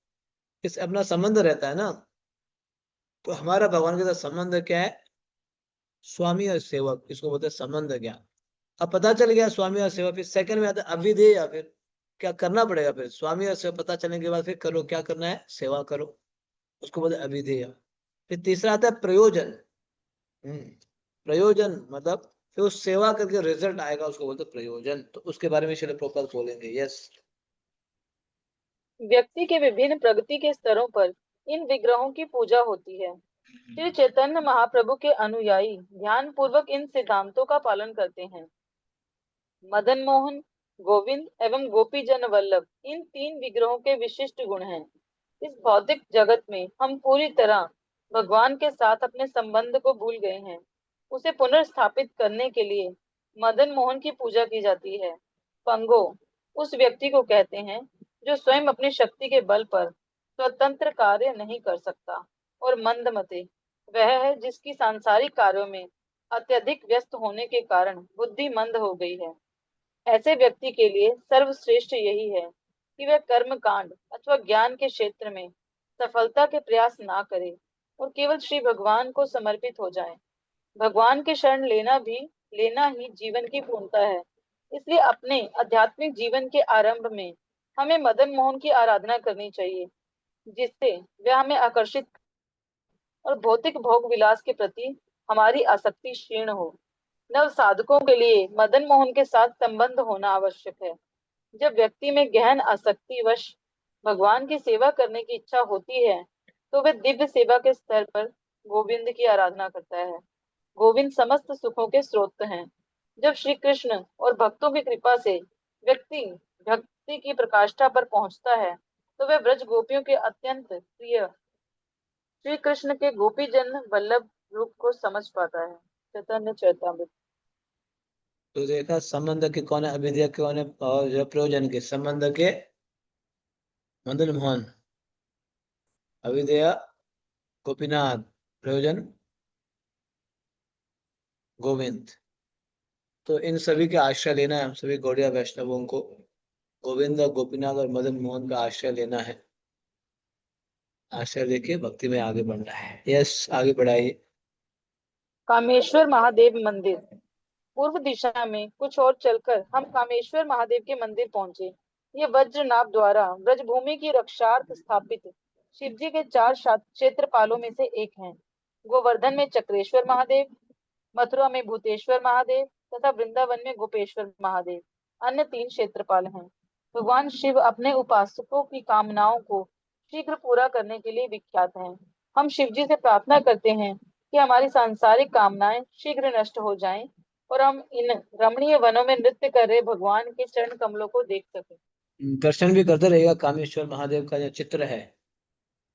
[SPEAKER 1] इस अपना संबंध रहता है ना। तो हमारा भगवान के साथ संबंध क्या है? स्वामी और सेवक, इसको बोलते हैं संबंध ज्ञान। अब पता चल गया स्वामी और सेवा, फिर सेकंड में आता है अभिधेय। या फिर क्या करना पड़ेगा? फिर स्वामी और सेवा पता चलने के बाद फिर करो, क्या करना है? सेवा करो, उसको बोलते हैं अभिधेय। फिर तीसरा आता है प्रयोजन। हम्म प्रयोजन मतलब फिर उस सेवा करके रिजल्ट आएगा, उसको बोलते हैं प्रयोजन। तो उसके बारे में श्रील प्रभुपाद बोलेंगे। यस।
[SPEAKER 2] व्यक्ति के विभिन्न प्रगति के स्तरों पर इन विग्रहों की पूजा होती है। श्री चैतन्य महाप्रभु के अनुयायी ध्यान पूर्वक इन सिद्धांतों का पालन करते हैं। मदन मोहन, गोविंद एवं गोपी जन वल्लभ, इन 3 विग्रहों के विशिष्ट गुण हैं। इस भौतिक जगत में हम पूरी तरह भगवान के साथ अपने संबंध को भूल गए हैं। उसे पुनर्स्थापित करने के लिए मदन मोहन की पूजा की जाती है। पंगो उस व्यक्ति को कहते हैं जो स्वयं अपनी शक्ति के बल पर स्वतंत्र कार्य नहीं कर सकता, और मंदमते वह है जिसकी सांसारिक कार्यों में अत्यधिक व्यस्त होने के कारण बुद्धि मंद हो गई है। ऐसे व्यक्ति के लिए सर्वश्रेष्ठ यही है कि वह कर्म कांड अथवा ज्ञान के क्षेत्र में सफलता के प्रयास ना करे और केवल श्री भगवान को समर्पित हो जाए। भगवान के शरण लेना ही जीवन की पूर्णता है। इसलिए अपने आध्यात्मिक जीवन के आरंभ में हमें मदन मोहन की आराधना करनी चाहिए, जिससे वह हमें आकर्षित और भौतिक भोग विलास के प्रति हमारी आसक्ति क्षीण हो। नव साधकों के लिए मदन मोहन के साथ संबंध होना आवश्यक है। जब व्यक्ति में गहन आसक्ति वश भगवान की सेवा करने की इच्छा होती है, तो वह दिव्य सेवा के स्तर पर गोविंद की आराधना करता है। गोविंद समस्त सुखों के स्रोत हैं। जब श्री कृष्ण और भक्तों की कृपा से व्यक्ति भक्ति की प्रकाष्ठा पर पहुंचता है, तो वह ब्रज गोपियों के अत्यंत प्रिय श्री कृष्ण के गोपी जन वल्लभ रूप को समझ पाता है। चैतन्य चैतामृत।
[SPEAKER 1] तो देखा संबंध के कौन है, अभिधेय के कौन है, और जो प्रयोजन के संबंध के मदन मोहन, अभिधेय गोपीनाथ, प्रयोजन गोविंद। तो इन सभी के आश्रय लेना है हम सभी गौड़िया वैष्णवों को। गोविंद, गोपीनाथ और मदन मोहन का आश्रय लेना है। आश्रय लेके भक्ति में आगे बढ़ना है। यस, आगे बढ़ाइए।
[SPEAKER 2] कामेश्वर महादेव मंदिर। पूर्व दिशा में कुछ और चलकर हम कामेश्वर महादेव के मंदिर पहुंचे। ये वज्रनाभ द्वारा ब्रजभूमि की रक्षार्थ स्थापित शिवजी के 4 क्षेत्रपालों में से एक हैं। गोवर्धन में चक्रेश्वर महादेव, मथुरा में भूतेश्वर महादेव तथा वृंदावन में गोपेश्वर महादेव अन्य 3 क्षेत्रपाल हैं। भगवान शिव अपने उपासकों की कामनाओं को शीघ्र पूरा करने के लिए विख्यात हैं। हम शिवजी से प्रार्थना करते हैं कि हमारी सांसारिक कामनाएं शीघ्र नष्ट हो जाएं और हम इन रमणीय वनों में नृत्य कर रहे भगवान के चरण कमलों को देख सकें।
[SPEAKER 1] दर्शन भी करते रहेगा कामेश्वर महादेव का जो चित्र है।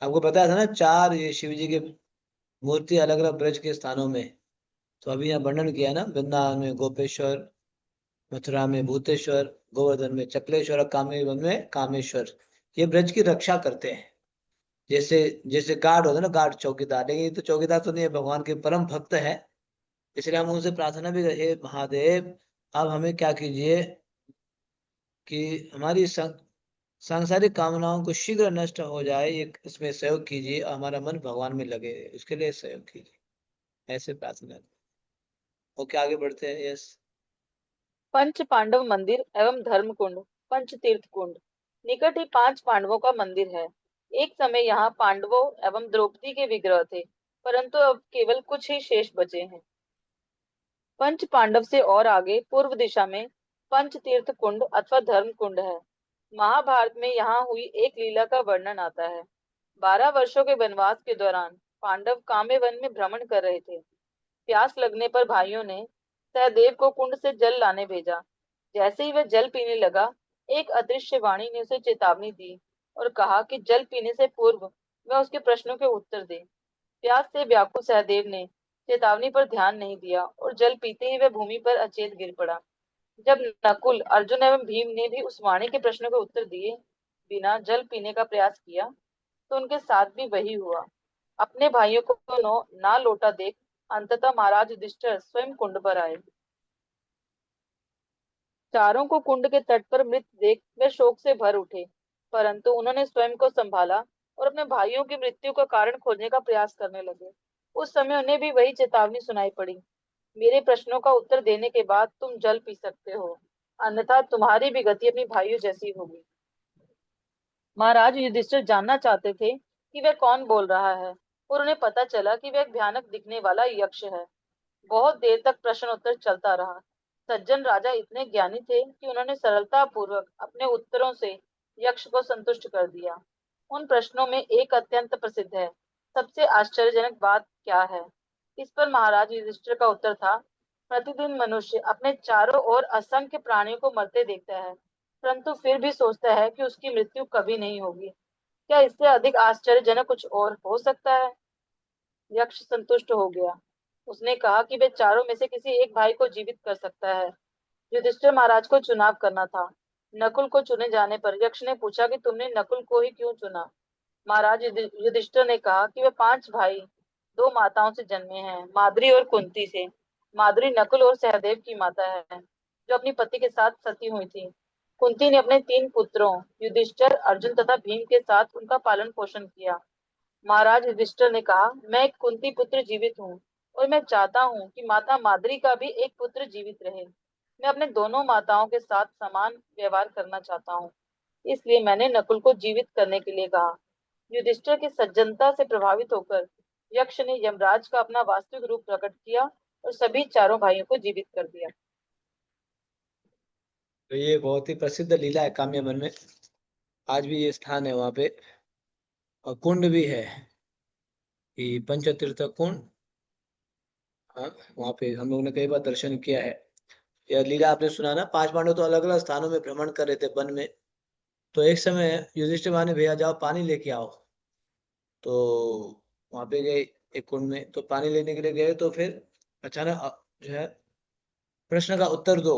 [SPEAKER 1] आपको बताया था ना, चार ये शिव जी के मूर्ति अलग अलग ब्रज के स्थानों में। तो अभी यहाँ वर्णन किया ना, वृंदावन में गोपेश्वर, मथुरा में भूतेश्वर, गोवर्धन में चक्लेश्वर और कामेवन में कामेश्वर। ये ब्रज की रक्षा करते हैं। जैसे जैसे गार्ड होता है ना, गार्ड चौकीदार, लेकिन ये तो चौकीदार तो नहीं है, भगवान के परम भक्त है। इसलिए हम उनसे प्रार्थना भी करें, हे महादेव आप हमें क्या कीजिए कि हमारी सांसारिक कामनाओं को शीघ्र नष्ट हो जाए, ये इसमें सहयोग कीजिए और हमारा मन भगवान में लगे, उसके लिए सहयोग कीजिए। ऐसे प्रार्थना। ओके, आगे बढ़ते हैं। यस।
[SPEAKER 2] पंच पांडव मंदिर एवं धर्म कुंड, पंच तीर्थ कुंड। निकट ही 5 पांडवों का मंदिर है। एक समय यहाँ पांडवों एवं द्रौपदी के विग्रह थे, परंतु अब केवल कुछ ही शेष बचे हैं। पंच पांडव से और आगे पूर्व दिशा में पंच तीर्थ कुंड अथवा धर्म कुंड है। महाभारत में यहाँ हुई एक लीला का वर्णन आता है। 12 वर्षों के वनवास के दौरान पांडव काम्य वन में भ्रमण कर रहे थे। प्यास लगने पर भाइयों ने सहदेव को कुंड से जल लाने भेजा। जैसे ही वह जल पीने लगा, एक अदृश्य वाणी ने उसे चेतावनी दी और कहा कि जल पीने से पूर्व वह उसके प्रश्नों के उत्तर दे। प्यास से व्याकुल सहदेव ने चेतावनी पर ध्यान नहीं दिया और जल पीते ही वह भूमि पर अचेत गिर पड़ा। जब नकुल, अर्जुन एवं भीम ने भी उस वाणी के प्रश्नों के उत्तर दिए बिना जल पीने का प्रयास किया, तो उनके साथ भी वही हुआ। अपने भाइयों को ना लौटा देख अंततः महाराज युधिष्ठिर स्वयं कुंड पर आए। चारों को कुंड के तट पर मृत देख वे शोक से भर उठे, परंतु उन्होंने स्वयं को संभाला और अपने भाइयों की मृत्यु का कारण खोजने का प्रयास करने लगे। उस समय उन्हें भी वही चेतावनी सुनाई पड़ी, मेरे प्रश्नों का उत्तर देने के बाद तुम जल पी सकते हो, अन्यथा तुम्हारी भी गति अपनी भाइयों जैसी होगी। महाराज युधिष्ठिर जानना चाहते थे कि वह कौन बोल रहा है, और उन्हें पता चला कि वह एक भयानक दिखने वाला यक्ष है। बहुत देर तक प्रश्न उत्तर चलता रहा। सज्जन राजा इतने ज्ञानी थे कि उन्होंने सरलता पूर्वक अपने उत्तरों से यक्ष को संतुष्ट कर दिया। उन प्रश्नों में एक अत्यंत प्रसिद्ध है, सबसे आश्चर्यजनक बात क्या है। इस पर महाराज युधिष्ठिर का उत्तर था, प्रतिदिन मनुष्य अपने चारों ओर असंख्य प्राणियों को मरते देखता है, परंतु फिर भी सोचता है कि उसकी मृत्यु कभी नहीं होगी। क्या इससे अधिक आश्चर्यजनक कुछ और हो सकता है। यक्ष संतुष्ट हो गया। उसने कहा कि वह चारों में से किसी एक भाई को जीवित कर सकता है। युधिष्ठिर महाराज को चुनाव करना था। नकुल को चुने जाने पर यक्ष ने पूछा कि तुमने नकुल को ही क्यों चुना। महाराज युधिष्ठिर ने कहा कि वे 5 भाई 2 माताओं से जन्मे हैं, माद्री और कुंती से। माद्री नकुल और सहदेव की माता है, जो अपनी पति के साथ सती हुई थी। कुंती ने अपने 3 पुत्रों युधिष्ठिर, अर्जुन तथा भीम के साथ उनका पालन पोषण किया। महाराज युधिष्ठिर ने कहा, मैं एक कुंती पुत्र जीवित हूँ और मैं चाहता हूँ कि माता माद्री का भी एक पुत्र जीवित रहे। मैं अपने दोनों माताओं के साथ समान व्यवहार करना चाहता हूँ, इसलिए मैंने नकुल को जीवित करने के लिए कहा। युधिष्ठिर की सज्जनता से प्रभावित होकर यक्ष ने यमराज का अपना वास्तविक रूप प्रकट किया और सभी चारों भाइयों को जीवित कर दिया।
[SPEAKER 1] तो ये बहुत ही प्रसिद्ध लीला है काम्यवन में। आज भी ये स्थान है वहाँ पे, और कुंड भी है, कि पंचतीर्थ कुंड। हाँ, वहाँ पे हम लोगों ने कई बार दर्शन किया है। यह लीला आपने सुना ना, 5 पांडव तो अलग अलग स्थानों में भ्रमण कर रहे थे वन में। तो एक समय युधिष्ठिर महाराज ने भेजा, जाओ पानी लेके आओ। तो वहां पे गए एक कुंड में, तो पानी लेने के लिए गए, तो फिर अचानक जो है प्रश्न का उत्तर दो,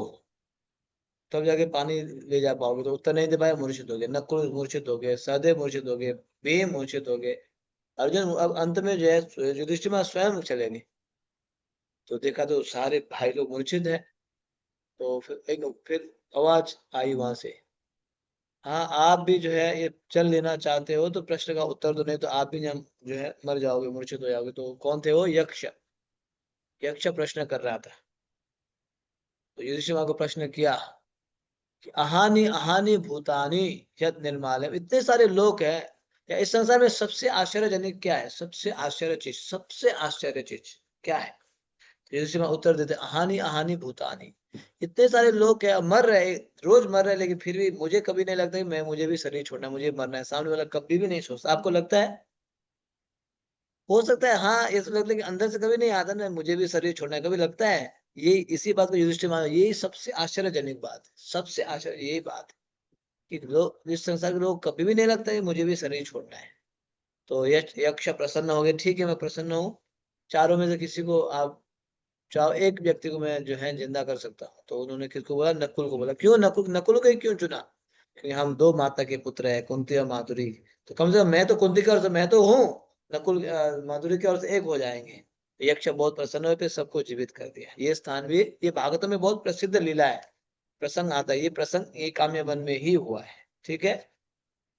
[SPEAKER 1] तब जाके पानी ले जा पाओगे। तो उत्तर नहीं दे पाए, मूर्छित हो गए। नकुल मूर्छित हो गए, सहदेव मूर्छित हो गए, भीम मूर्छित हो गए, अर्जुन। अब अंत में जो है युधिष्ठिर महाराज स्वयं चले गए। तो देखा तो सारे भाई लोग मूर्छित है। तो फिर आवाज आई वहां से, हाँ आप भी जो है ये चल लेना चाहते हो तो प्रश्न का उत्तर दो, नहीं तो आप भी जो है मर जाओगे, मूर्छित हो जाओगे। तो कौन थे वो? यक्ष। यक्ष प्रश्न कर रहा था। तो युधिष्ठिर को प्रश्न किया कि अहानि अहानि भूतानि यद निर्माल्यम, इतने सारे लोग हैं, या इस संसार में सबसे आश्चर्यजनक क्या है? सबसे आश्चर्य चीज, सबसे आश्चर्य चीज क्या है? तो युधिष्ठिर उत्तर देते, अहानि अहानि भूतानि। इतने सारे लोग क्या मर रहे, रोज मर रहे, लेकिन फिर भी मुझे कभी नहीं लगता कि मैं, मुझे भी शरीर छोड़ना, मुझे मरना है। सामने वाला कभी भी नहीं सोचता। आपको लगता है? हो सकता है, हाँ ये तो लगता है कि अंदर से कभी नहीं आता ना, मुझे भी शरीर छोड़ना है, कभी लगता है? ये इसी बात को युधिष्ठिर मान, यही सबसे आश्चर्यजनक बात है, सबसे आश्चर्य यही बात है कि लोग, इस संसार के लोग कभी भी नहीं लगता है मुझे भी शरीर छोड़ना है। तो यक्ष प्रसन्न हो गए, ठीक है मैं प्रसन्न हूँ, चारों में से किसी को आप चाहो, एक व्यक्ति को मैं जो है जिंदा कर सकता हूँ। तो उन्होंने किसको बोला, नकुल को बोला। क्यों नकुल, नकुल को ही क्यों चुना? क्योंकि हम दो माता के पुत्र है, कुंती और माधुरी। तो कम से कम मैं तो कुंती की ओर से मैं तो हूँ, नकुल माधुरी की ओर से एक हो जाएंगे। तो यक्ष बहुत प्रसन्न हुए, फिर सबको जीवित कर दिया। ये स्थान भी, ये भागवत में बहुत प्रसिद्ध लीला है, प्रसंग आता है। ये प्रसंग ये काम्य वन में ही हुआ है, ठीक है।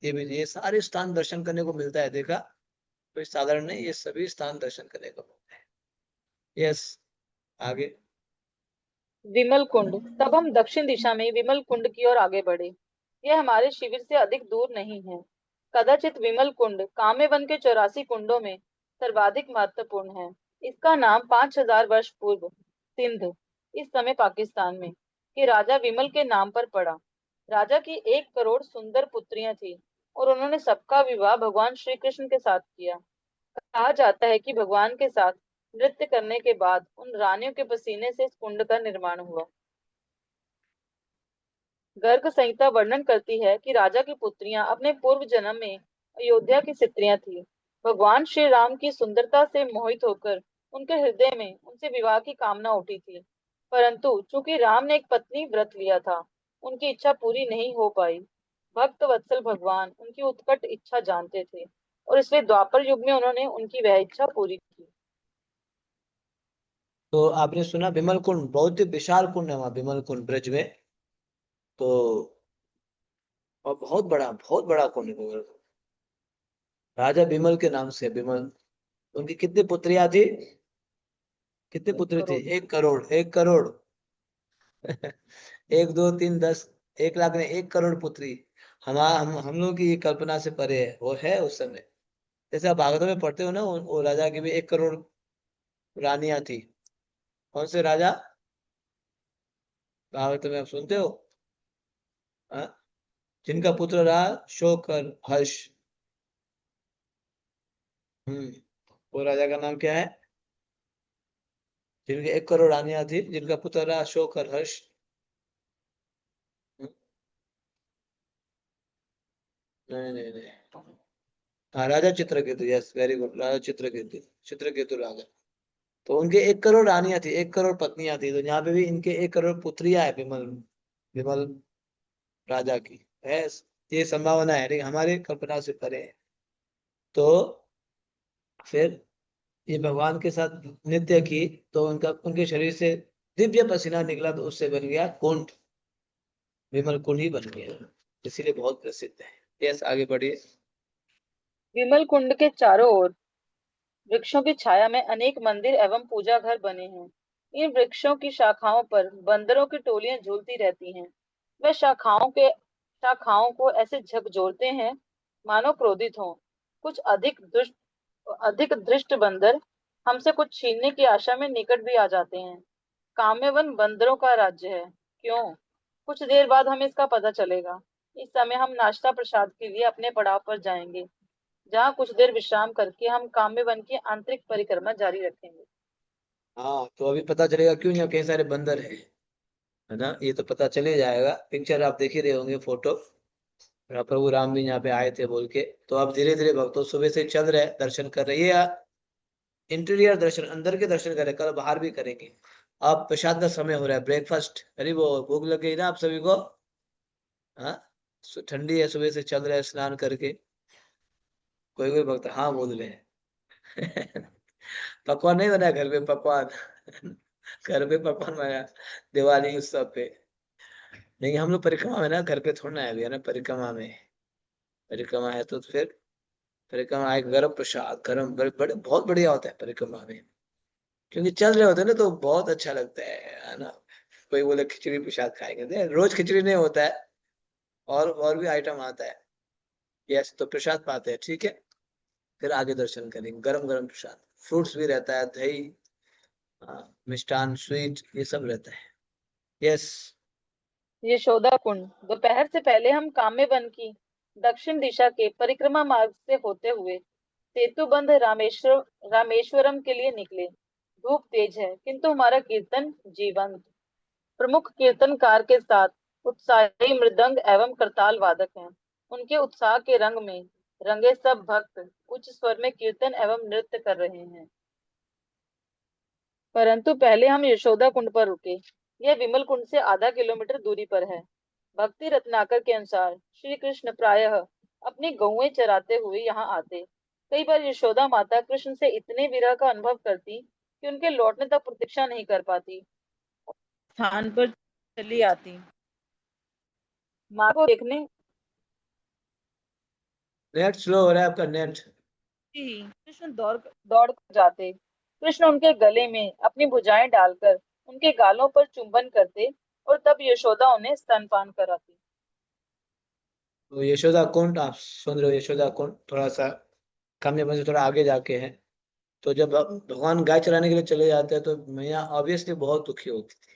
[SPEAKER 1] ये भी, ये सारे स्थान दर्शन करने को मिलता है, देखा, कोई साधारण नहीं, ये सभी स्थान दर्शन करने को मिलता है। यस, आगे।
[SPEAKER 2] विमल कुंड। तब हम दक्षिण दिशा में विमल कुंड की ओर आगे बढ़े। यह हमारे शिविर से अधिक दूर नहीं है। कदाचित विमल कुंड काम्यवन के 84 कुंडों में सर्वाधिक महत्वपूर्ण है। इसका नाम 5000 वर्ष पूर्व सिंध, इस समय पाकिस्तान में, के राजा विमल के नाम पर पड़ा। राजा की 1 करोड़ सुंदर पुत्रियां थी और उन्होंने सबका विवाह भगवान श्री कृष्ण के साथ किया। कहा जाता है कि भगवान के साथ नृत्य करने के बाद उन रानियों के पसीने से इस कुंड का निर्माण हुआ। गर्ग संहिता वर्णन करती है कि राजा की पुत्रियां अपने पूर्व जन्म में अयोध्या की स्त्रियां थीं। भगवान श्री राम की सुंदरता से मोहित होकर उनके हृदय में उनसे विवाह की कामना उठी थी, परंतु चूंकि राम ने एक पत्नी व्रत लिया था, उनकी इच्छा पूरी नहीं हो पाई। भक्त वत्सल भगवान उनकी उत्कट इच्छा जानते थे और इसलिए द्वापर युग में उन्होंने उनकी वह इच्छा पूरी की।
[SPEAKER 1] तो आपने सुना विमल कुंड, बहुत ही विशाल कुंड है वहां विमल कुंड ब्रज में। तो और बहुत बड़ा कुंड है विमल कुंड। राजा विमल के नाम से विमल। उनकी कितनी पुत्रियां थी? कितनी
[SPEAKER 2] एक
[SPEAKER 1] पुत्री थी?
[SPEAKER 2] करोड़
[SPEAKER 1] 1 करोड़, 1 करोड़। एक दो तीन 10, 1 लाख ने 1 करोड़ पुत्री। हम लोग की ये कल्पना से परे है, वो है उस समय। जैसे आप भागवत में पढ़ते हो ना, वो राजा की भी 1 करोड़ रानियां थी। कौन से राजा? भागवत में आप सुनते हो? हाँ? जिनका पुत्र रहा शोक और हर्ष। हम्म, वो राजा का नाम क्या है? जिनके 1 करोड़ रानियां थी, जिनका पुत्र रहा शोक और हर्ष। हम्म, नहीं नहीं नहीं, हाँ राजा चित्रकेतु, यस वेरी गुड, राजा चित्रकेतु, चित्रकेतु राजा। तो उनके 1 करोड़ रानियां थी, 1 करोड़ पत्नियां थी। तो यहाँ पे भी इनके 1 करोड़ पुत्रियां है विमल, विमल राजा की है। ये संभावना है, लेकिन हमारे कल्पना से परे है। तो फिर ये भगवान के साथ नृत्य की, तो उनका, उनके शरीर से दिव्य पसीना निकला, तो उससे बन गया कुंड, विमल कुंड ही बन गया। इसीलिए बहुत प्रसिद्ध है। यस, आगे बढ़िए।
[SPEAKER 2] विमल कुंड के चारों ओर वृक्षों की छाया में अनेक मंदिर एवं पूजा घर बने हैं। इन वृक्षों की शाखाओं पर बंदरों की टोलियां झूलती रहती हैं। वे शाखाओं को ऐसे झकझोरते हैं मानो क्रोधित हों। कुछ अधिक दृष्ट बंदर हमसे कुछ छीनने की आशा में निकट भी आ जाते हैं। काम्यवन बंदरों का राज्य है। क्यों? कुछ देर बाद हमें इसका पता चलेगा। इस समय हम नाश्ता प्रसाद के लिए अपने पड़ाव पर जाएंगे, जहाँ कुछ देर विश्राम करके हम काम्यवन की आंतरिक परिक्रमा जारी रखेंगे।
[SPEAKER 1] हाँ, तो अभी पता चलेगा क्यों यहाँ कई सारे बंदर हैं, है ना। ये तो पता चले जाएगा, पिक्चर आप देख ही रहे होंगे, फोटो। और प्रभु राम भी यहाँ पे आए थे बोल के। तो अब धीरे धीरे भक्तों सुबह से चल रहे हैं, दर्शन कर रहे हैं। ये इंटीरियर दर्शन, अंदर के दर्शन करें, कल बाहर भी करेंगे। अब प्रसाद का समय हो रहा है, ब्रेकफास्ट। अरे वो भूख लग गई ना आप सभी को? हाँ, ठंडी है, सुबह से चल रहे हैं स्नान करके। कोई कोई भक्त हाँ बोल रहे हैं। पकवान नहीं बनाया घर पे, पकवान। घर पे पकवान बनाया दिवाली उत्सव पे। नहीं, हम लोग परिक्रमा में ना, घर पे थोड़ा ना है, अभी है ना परिक्रमा में। परिक्रमा है तो फिर परिक्रमा एक गरम प्रसाद, गरम बड़े बहुत बढ़िया होता है परिक्रमा में। क्योंकि चल रहे होते हैं ना, तो बहुत अच्छा लगता है ना। कोई बोले खिचड़ी प्रसाद खाएंगे, रोज खिचड़ी नहीं होता है, और भी आइटम आता है। यस, तो प्रसाद पाते हैं, ठीक है। फिर आगे दर्शन करेंगे, गरम गरम प्रसाद, फ्रूट्स भी रहता है, दही, मिष्टान, स्वीट, ये सब रहता है। यस।
[SPEAKER 2] यशोदा कुंड। दोपहर से पहले हम काम्यवन की दक्षिण दिशा के परिक्रमा मार्ग से होते हुए सेतुबंध रामेश्वरम के लिए निकले। धूप तेज है किंतु हमारा कीर्तन जीवंत। प्रमुख कीर्तनकार के साथ उत्साही मृदंग एवं करताल वादक हैं। उनके उत्साह के रंग में रंगे सब भक्त उच्च स्वर में कीर्तन एवं नृत्य कर रहे हैं। परंतु पहले हम यशोदा कुंड पर रुके। यह विमल कुंड से आधा किलोमीटर दूरी पर है। भक्ति रत्नाकर के अनुसार श्री कृष्ण प्रायः अपनी गौएं चराते हुए यहाँ आते। कई बार यशोदा माता कृष्ण से इतने विरह का अनुभव करती कि उनके लौटने तक प्रतीक्षा नहीं कर पाती, स्थान पर चली आती। माँ को देखने
[SPEAKER 1] नेट स्लो हो रहा है आपका नेट।
[SPEAKER 2] ही कृष्ण दौड़ दौड़ कर जाते। कृष्ण उनके गले में अपनी भुजाएं डालकर उनके गालों पर चुंबन करते और तब यशोदा उन्हें स्तनपान कराती।
[SPEAKER 1] तो यशोदा कुंड आप सुन रहे हो, यशोदा कुंड थोड़ा सा कामयाबी से थोड़ा आगे जाके है। तो जब भगवान गाय चराने के लिए चले जाते हैं तो मैया ऑब्वियसली बहुत दुखी होती थी।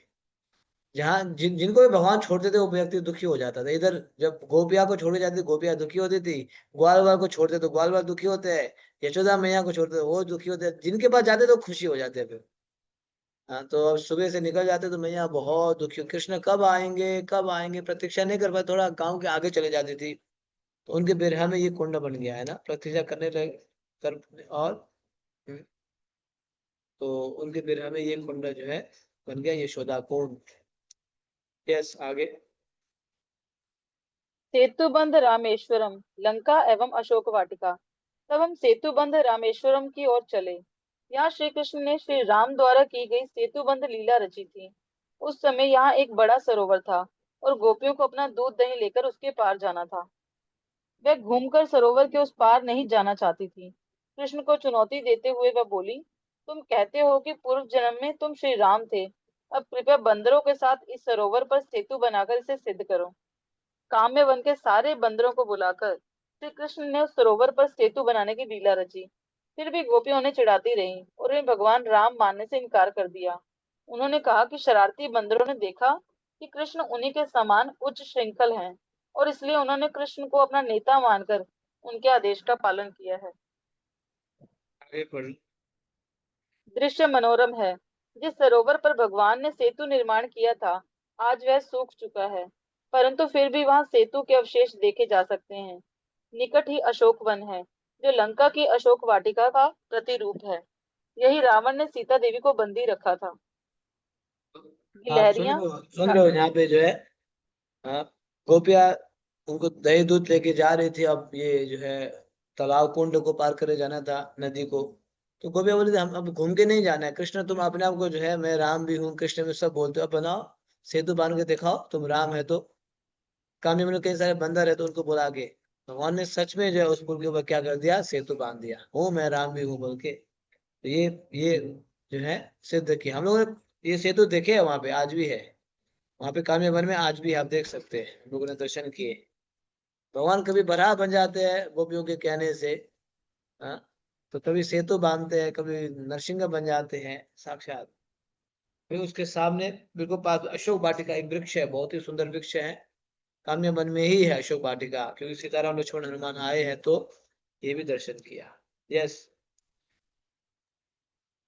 [SPEAKER 1] जहाँ जिनको भी भगवान छोड़ते थे वो व्यक्ति दुखी हो जाता था। इधर जब गोपिया को छोड़ी जाती गोपिया दुखी होती थी, ग्वाल वाल को छोड़ते तो ग्वाल वाल दुखी होते हैं, यशोदा मैया को छोड़ते वो दुखी होते हैं, जिनके पास जाते तो खुशी हो जाते हैं फिर। हाँ, तो अब सुबह से निकल जाते तो मैया बहुत दुखी, कृष्ण कब आएंगे प्रतीक्षा नहीं कर पाए, थोड़ा गांव के आगे चले जाती थी। तो उनके बिरहा में ये कुंड बन गया है ना, प्रतीक्षा करने लगे कर। और हम्म, तो उनके बिरहा में ये कुंड जो है बन गया यशोदा कुंड। यस, आगे।
[SPEAKER 2] सेतुबंध रामेश्वरम लंका एवं अशोक वाटिका। तब हम सेतुबंध रामेश्वरम की ओर चले। यहाँ श्री कृष्ण ने श्री राम द्वारा की गई सेतुबंध लीला रची थी। उस समय यहाँ एक बड़ा सरोवर था और गोपियों को अपना दूध दही लेकर उसके पार जाना था। वह घूमकर सरोवर के उस पार नहीं जाना चाहती थी। कृष्ण को चुनौती देते हुए वह बोली, तुम कहते हो कि पूर्व जन्म में तुम श्री राम थे। अब कृपया बंदरों के साथ इस सरोवर पर सेतु बनाकर इसे सिद्ध करो। काम्य वन के सारे बंदरों को बुलाकर श्री कृष्ण ने उस सरोवर पर सेतु बनाने की लीला रची। फिर भी गोपियां उन्हें चिढ़ाती रहीं और उन्हें भगवान राम मानने से इनकार कर दिया। उन्होंने कहा कि शरारती बंदरों ने देखा कि कृष्ण उन्हीं के समान उच्च श्रृंखल हैं और इसलिए उन्होंने कृष्ण को अपना नेता मानकर उनके आदेश का पालन किया है।
[SPEAKER 1] आगे पढ़।
[SPEAKER 2] दृश्य मनोरम है। जिस सरोवर पर भगवान ने सेतु निर्माण किया था आज वह सूख चुका है, परंतु फिर भी वहां सेतु के अवशेष देखे जा सकते हैं। निकट ही अशोक वन है जो लंका की अशोक वाटिका का प्रतिरूप है। यही रावण ने सीता देवी को बंदी रखा था।
[SPEAKER 1] आप
[SPEAKER 2] गिलहरियां
[SPEAKER 1] सुन रहे हो यहाँ पे जो है, हाँ, गोपिया उनको दही दूध लेके जा रही थी। अब ये जो है तालाब कुंड को पार करे जाना था, नदी को। तो गोपिया बोली थी हम अब घूम के नहीं जाना है, कृष्ण तुम अपने आप को जो है मैं राम भी हूँ कृष्ण भी सब बोलते हो, अब बनाओ सेतु बांध के दिखाओ तुम राम है तो। कामने में कई सारे बंदर है तो उनको बुला के भगवान ने सच में जो है उस पुल के ऊपर क्या कर दिया, सेतु बांध दिया, हूँ मैं राम भी हूँ बोल के। तो ये जो है सिद्ध किया हम लोगों ने। ये सेतु देखे है वहां पे, आज भी है। वहां पे काम्य वन में आज भी आप देख सकते हैं, हम लोगों ने दर्शन किए। भगवान कभी बराह बन जाते हैं गोपियों के कहने से। हाँ, तो कभी सेतु बांधते हैं, कभी नरसिंह बन जाते हैं साक्षात। फिर उसके सामने बिल्कुल पास अशोक वाटिका एक वृक्ष है, बहुत ही सुंदर वृक्ष है। काम्य वन में ही है अशोक वाटिका, क्योंकि सीताराम लक्ष्मण हनुमान आए हैं तो ये भी दर्शन किया। यस।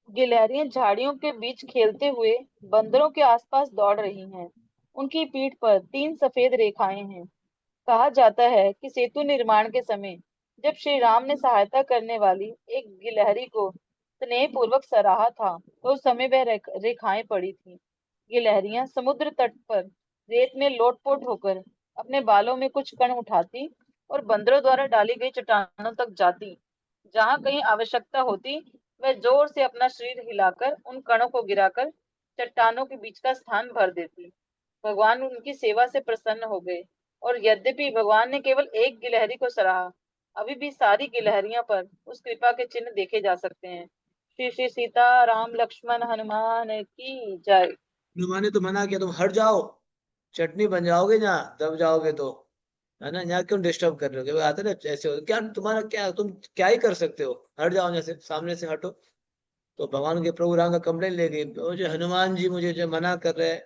[SPEAKER 2] गिलहरियां झाड़ियों के बीच खेलते हुए बंदरों के आसपास दौड़ रही हैं। उनकी पीठ पर 3 सफेद रेखाएं हैं। कहा जाता है कि सेतु निर्माण के समय जब श्री राम ने सहायता करने वाली एक गिलहरी को स्नेह पूर्वक सराहा था तो उस समय वह रेखाएं पड़ी थी। गिलहरियां समुद्र तट पर रेत में लोटपोट होकर अपने बालों में कुछ कण उठाती और बंदरों द्वारा डाली गई चट्टानों तक जाती। जहां कहीं आवश्यकता होती वह जोर से अपना शरीर हिलाकर उन कणों को गिराकर चट्टानों के बीच का स्थान भर देती। भगवान उनकी सेवा से प्रसन्न हो गए और यद्यपि भगवान ने केवल एक गिलहरी को सराहा, अभी भी सारी गिलहरियों पर उस कृपा के चिन्ह देखे जा सकते हैं। श्री श्री सीता राम लक्ष्मण हनुमान की जय।
[SPEAKER 1] हनुमान ने तो मना किया, तुम हट जाओ, चटनी बन जाओगे यहाँ दब जाओगे तो, है ना, यहाँ क्यों डिस्टर्ब कर रहे हो। आते ना ऐसे हो, क्या तुम्हारा क्या, तुम क्या ही कर सकते हो, हट जाओ जैसे सामने से हटो। तो भगवान के प्रभु राम का कंप्लेन ले गई, वो जो हनुमान जी मुझे जो मना कर रहे हैं,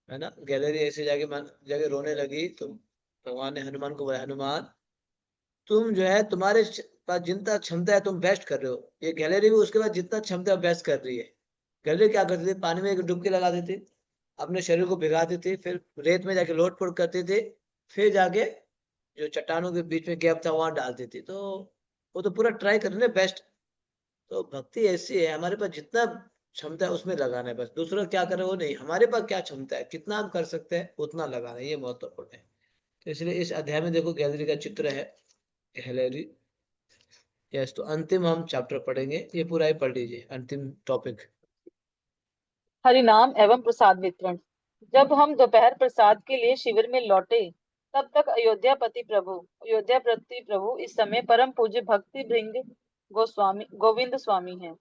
[SPEAKER 1] है ना, गैलरी ऐसी जगह रोने लगी। तो भगवान ने हनुमान को बोला, हनुमान तुम जो है तुम्हारे पास जितना क्षमता है तुम बेस्ट कर रहे हो, ये गैलरी भी उसके पास जितना क्षमता है बेस्ट कर रही है। गैलरी क्या करती थी, पानी में एक डुबकी लगा देती, अपने शरीर को भिगाते थे, फिर रेत में जाके लोट-पोट करते थे, फिर जाके जो चट्टानों के बीच में गैप था वहां डालते थे। तो वो तो पूरा ट्राई कर रहे बेस्ट। तो भक्ति ऐसी है, हमारे पास जितना क्षमता है उसमें लगाना है, बस दूसरा क्या करे वो नहीं, हमारे पास क्या क्षमता है, कितना हम कर सकते हैं उतना लगाना है, ये महत्वपूर्ण है। तो इसलिए इस अध्याय में देखो गैलरी का चित्र है, गैलरी। यस, तो अंतिम हम चैप्टर पढ़ेंगे, ये पूरा ही पढ़ लीजिए, अंतिम टॉपिक।
[SPEAKER 2] हरिनाम एवं प्रसाद वितरण। जब हम दोपहर प्रसाद के लिए शिविर में लौटे, तब तक अयोध्यापति प्रभु इस समय परम पूज्य भक्ति भृंग गोविंद स्वामी हैं,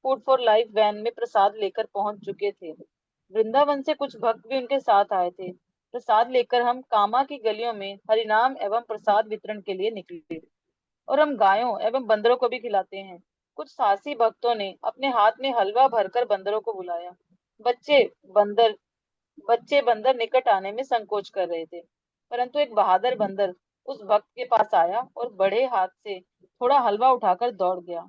[SPEAKER 2] फूड फॉर लाइफ वैन में प्रसाद लेकर पहुंच चुके थे। वृंदावन से कुछ भक्त भी उनके साथ आए थे। प्रसाद लेकर हम कामा की गलियों में हरिनाम एवं प्रसाद वितरण के लिए निकले, और हम गायों एवं बंदरों को भी खिलाते हैं। कुछ साहसी भक्तों ने अपने हाथ में हलवा भरकर बंदरों को बुलाया। बच्चे बंदर बच्चे बंदर निकट आने में संकोच कर रहे थे, परंतु एक बहादुर बंदर उस भक्त के पास आया और बड़े हाथ से थोड़ा हलवा उठाकर दौड़ गया।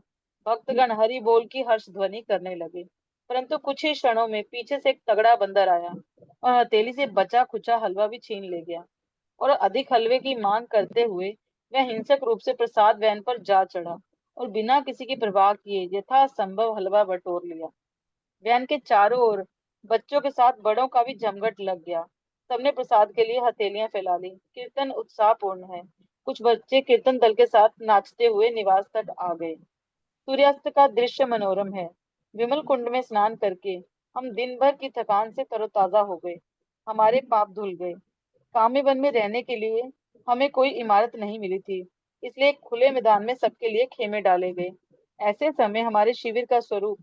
[SPEAKER 2] भक्तगण हरि बोल की हर्ष ध्वनि करने लगे, परंतु कुछ ही क्षणों में पीछे से एक तगड़ा बंदर आया और हथेली से बचा खुचा हलवा भी छीन ले गया, और अधिक हलवे की मांग करते हुए वह हिंसक रूप से प्रसाद वैन पर जा चढ़ा और बिना किसी की परवाह किए यथासंभव हलवा बटोर लिया। वैन के चारों ओर बच्चों के साथ बड़ों का भी जमघट लग गया। सबने प्रसाद के लिए हथेलियां फैला ली। कीर्तन उत्साहपूर्ण है। कुछ बच्चे कीर्तन दल के साथ नाचते हुए निवास तक आ गए। सूर्यास्त का दृश्य मनोरम है। विमल कुंड में स्नान करके हम दिन भर की थकान से तरोताजा हो गए। हमारे पाप धुल गए। काम्य वन में रहने के लिए हमें कोई इमारत नहीं मिली थी, इसलिए एक खुले मैदान में सबके लिए खेमे डाले गए। ऐसे समय हमारे शिविर का स्वरूप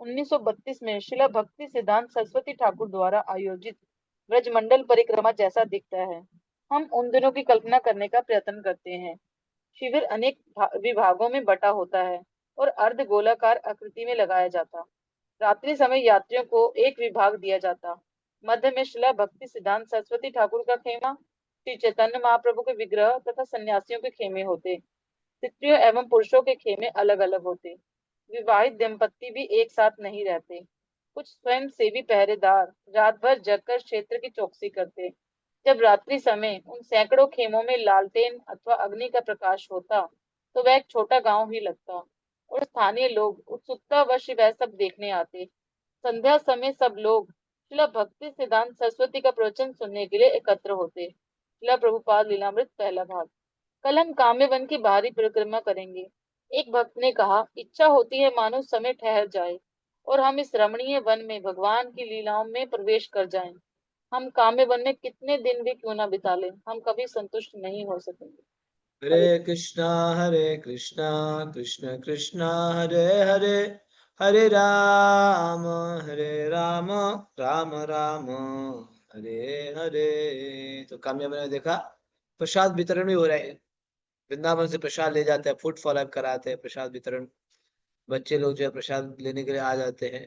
[SPEAKER 2] 1932 में शिला भक्ति सिद्धांत सरस्वती ठाकुर द्वारा आयोजित ब्रजमंडल परिक्रमा जैसा दिखता है। हम उन दिनों की कल्पना करने का प्रयत्न करते हैं। शिविर अनेक विभागों में बटा होता है और अर्ध गोलाकार आकृति में लगाया जाता। रात्रि समय यात्रियों को एक विभाग दिया जाता। मध्य में शिला भक्ति सिद्धांत सरस्वती ठाकुर का खेमा, श्री चैतन्य महाप्रभु के विग्रह तथा सन्यासियों के खेमे होते। स्त्रियों एवं पुरुषों के खेमे अलग अलग होते। विवाहित दंपत्ति भी एक साथ नहीं रहते। कुछ स्वयं सेवी पहरेदार रात भर जगकर क्षेत्र की चौकसी करते। जब रात्रि समय उन सैकड़ों खेमों में लालटेन अथवा अग्नि का प्रकाश होता, तो वह एक छोटा गांव ही लगता, और स्थानीय लोग उत्सुकतावश वह सब देखने आते। संध्या समय सब लोग शिला भक्ति सिद्धांत सरस्वती का प्रवचन सुनने के लिए एकत्र होते। शिला प्रभुपाद लीलामृत पहला भाग। कल हम काम्य वन की बाहरी परिक्रमा करेंगे। एक भक्त ने कहा, इच्छा होती है मानो समय ठहर जाए और हम इस रमणीय वन में भगवान की लीलाओं में प्रवेश कर जाएं। हम काम्य वन में कितने दिन भी क्यों ना बिता लें, हम कभी संतुष्ट नहीं हो सकेंगे। हरे
[SPEAKER 1] हरे कृष्णा कृष्ण कृष्णा हरे हरे, हरे राम राम राम हरे हरे। तो कामयाब ने देखा प्रसाद वितरण भी हो रहा है, वृंदावन से प्रसाद ले जाते हैं, फूड फॉलो अप कराते हैं, प्रसाद वितरण, बच्चे लोग जो है प्रसाद लेने के लिए आ जाते हैं।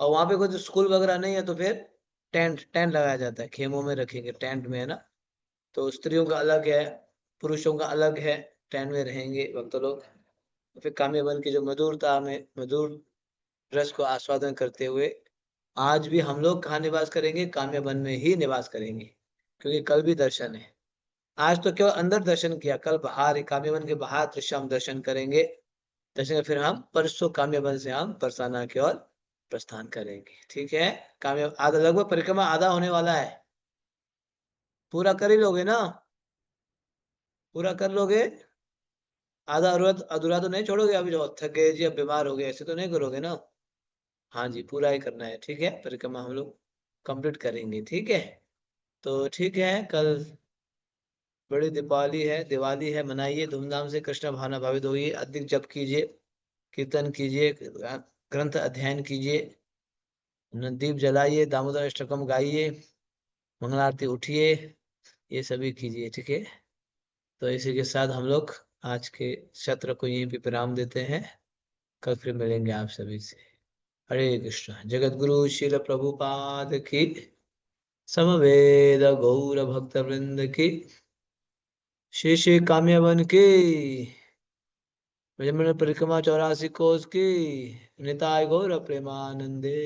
[SPEAKER 1] और वहां पे कोई स्कूल वगैरह नहीं है तो फिर टेंट टेंट लगाया जाता है, खेमों में रखेंगे, टेंट में, है ना। तो स्त्रियों का अलग है, पुरुषों का अलग है, टेंट में रहेंगे भक्त लोग। तो फिर काम्यवन की जो मधुरता में मधुर रस को आस्वादन करते हुए आज भी हम लोग कहाँ निवास करेंगे, काम्यवन में ही निवास करेंगे, क्योंकि कल भी दर्शन है। आज तो केवल अंदर दर्शन किया, कल बाहर काम्यवन के बाहर त्रिशाम दर्शन करेंगे। दर्शन के फिर हम परसों काम्यवन से हम बरसाना की ओर प्रस्थान करेंगे। ठीक है, काम्य आधा लगभग परिक्रमा आधा होने वाला है, पूरा कर ही लोगे ना, पूरा कर लोगे, आधा अधूरा अधूरा तो नहीं छोड़ोगे, अभी जो थक गए जी अब बीमार हो गए ऐसे तो नहीं करोगे ना। हाँ जी, पूरा ही करना है, ठीक है, परिक्रमा हम लोग कंप्लीट करेंगे, ठीक है। तो ठीक है, कल बड़ी दिवाली है, मनाइए धूमधाम से, कृष्ण भावना भावित होइए, अधिक जप कीजिए, कीर्तन कीजिए, ग्रंथ अध्ययन कीजिए, दीप जलाइए, दामोदर अष्टकम गाइए, मंगल आरती उठिए, ये सभी कीजिए, ठीक है। तो इसी के साथ हम लोग आज के सत्र को यहीं पे विराम देते हैं, कल फिर मिलेंगे आप सभी से। हरे कृष्ण। जगत गुरु शिल प्रभुपाद की, समवेद गौर भक्त वृंद की, श्री श्री काम्यवन की, ब्रजमंडल परिक्रमा 84 कोस की, निताय गौर प्रेमानंदे।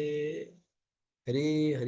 [SPEAKER 1] हरि हरि।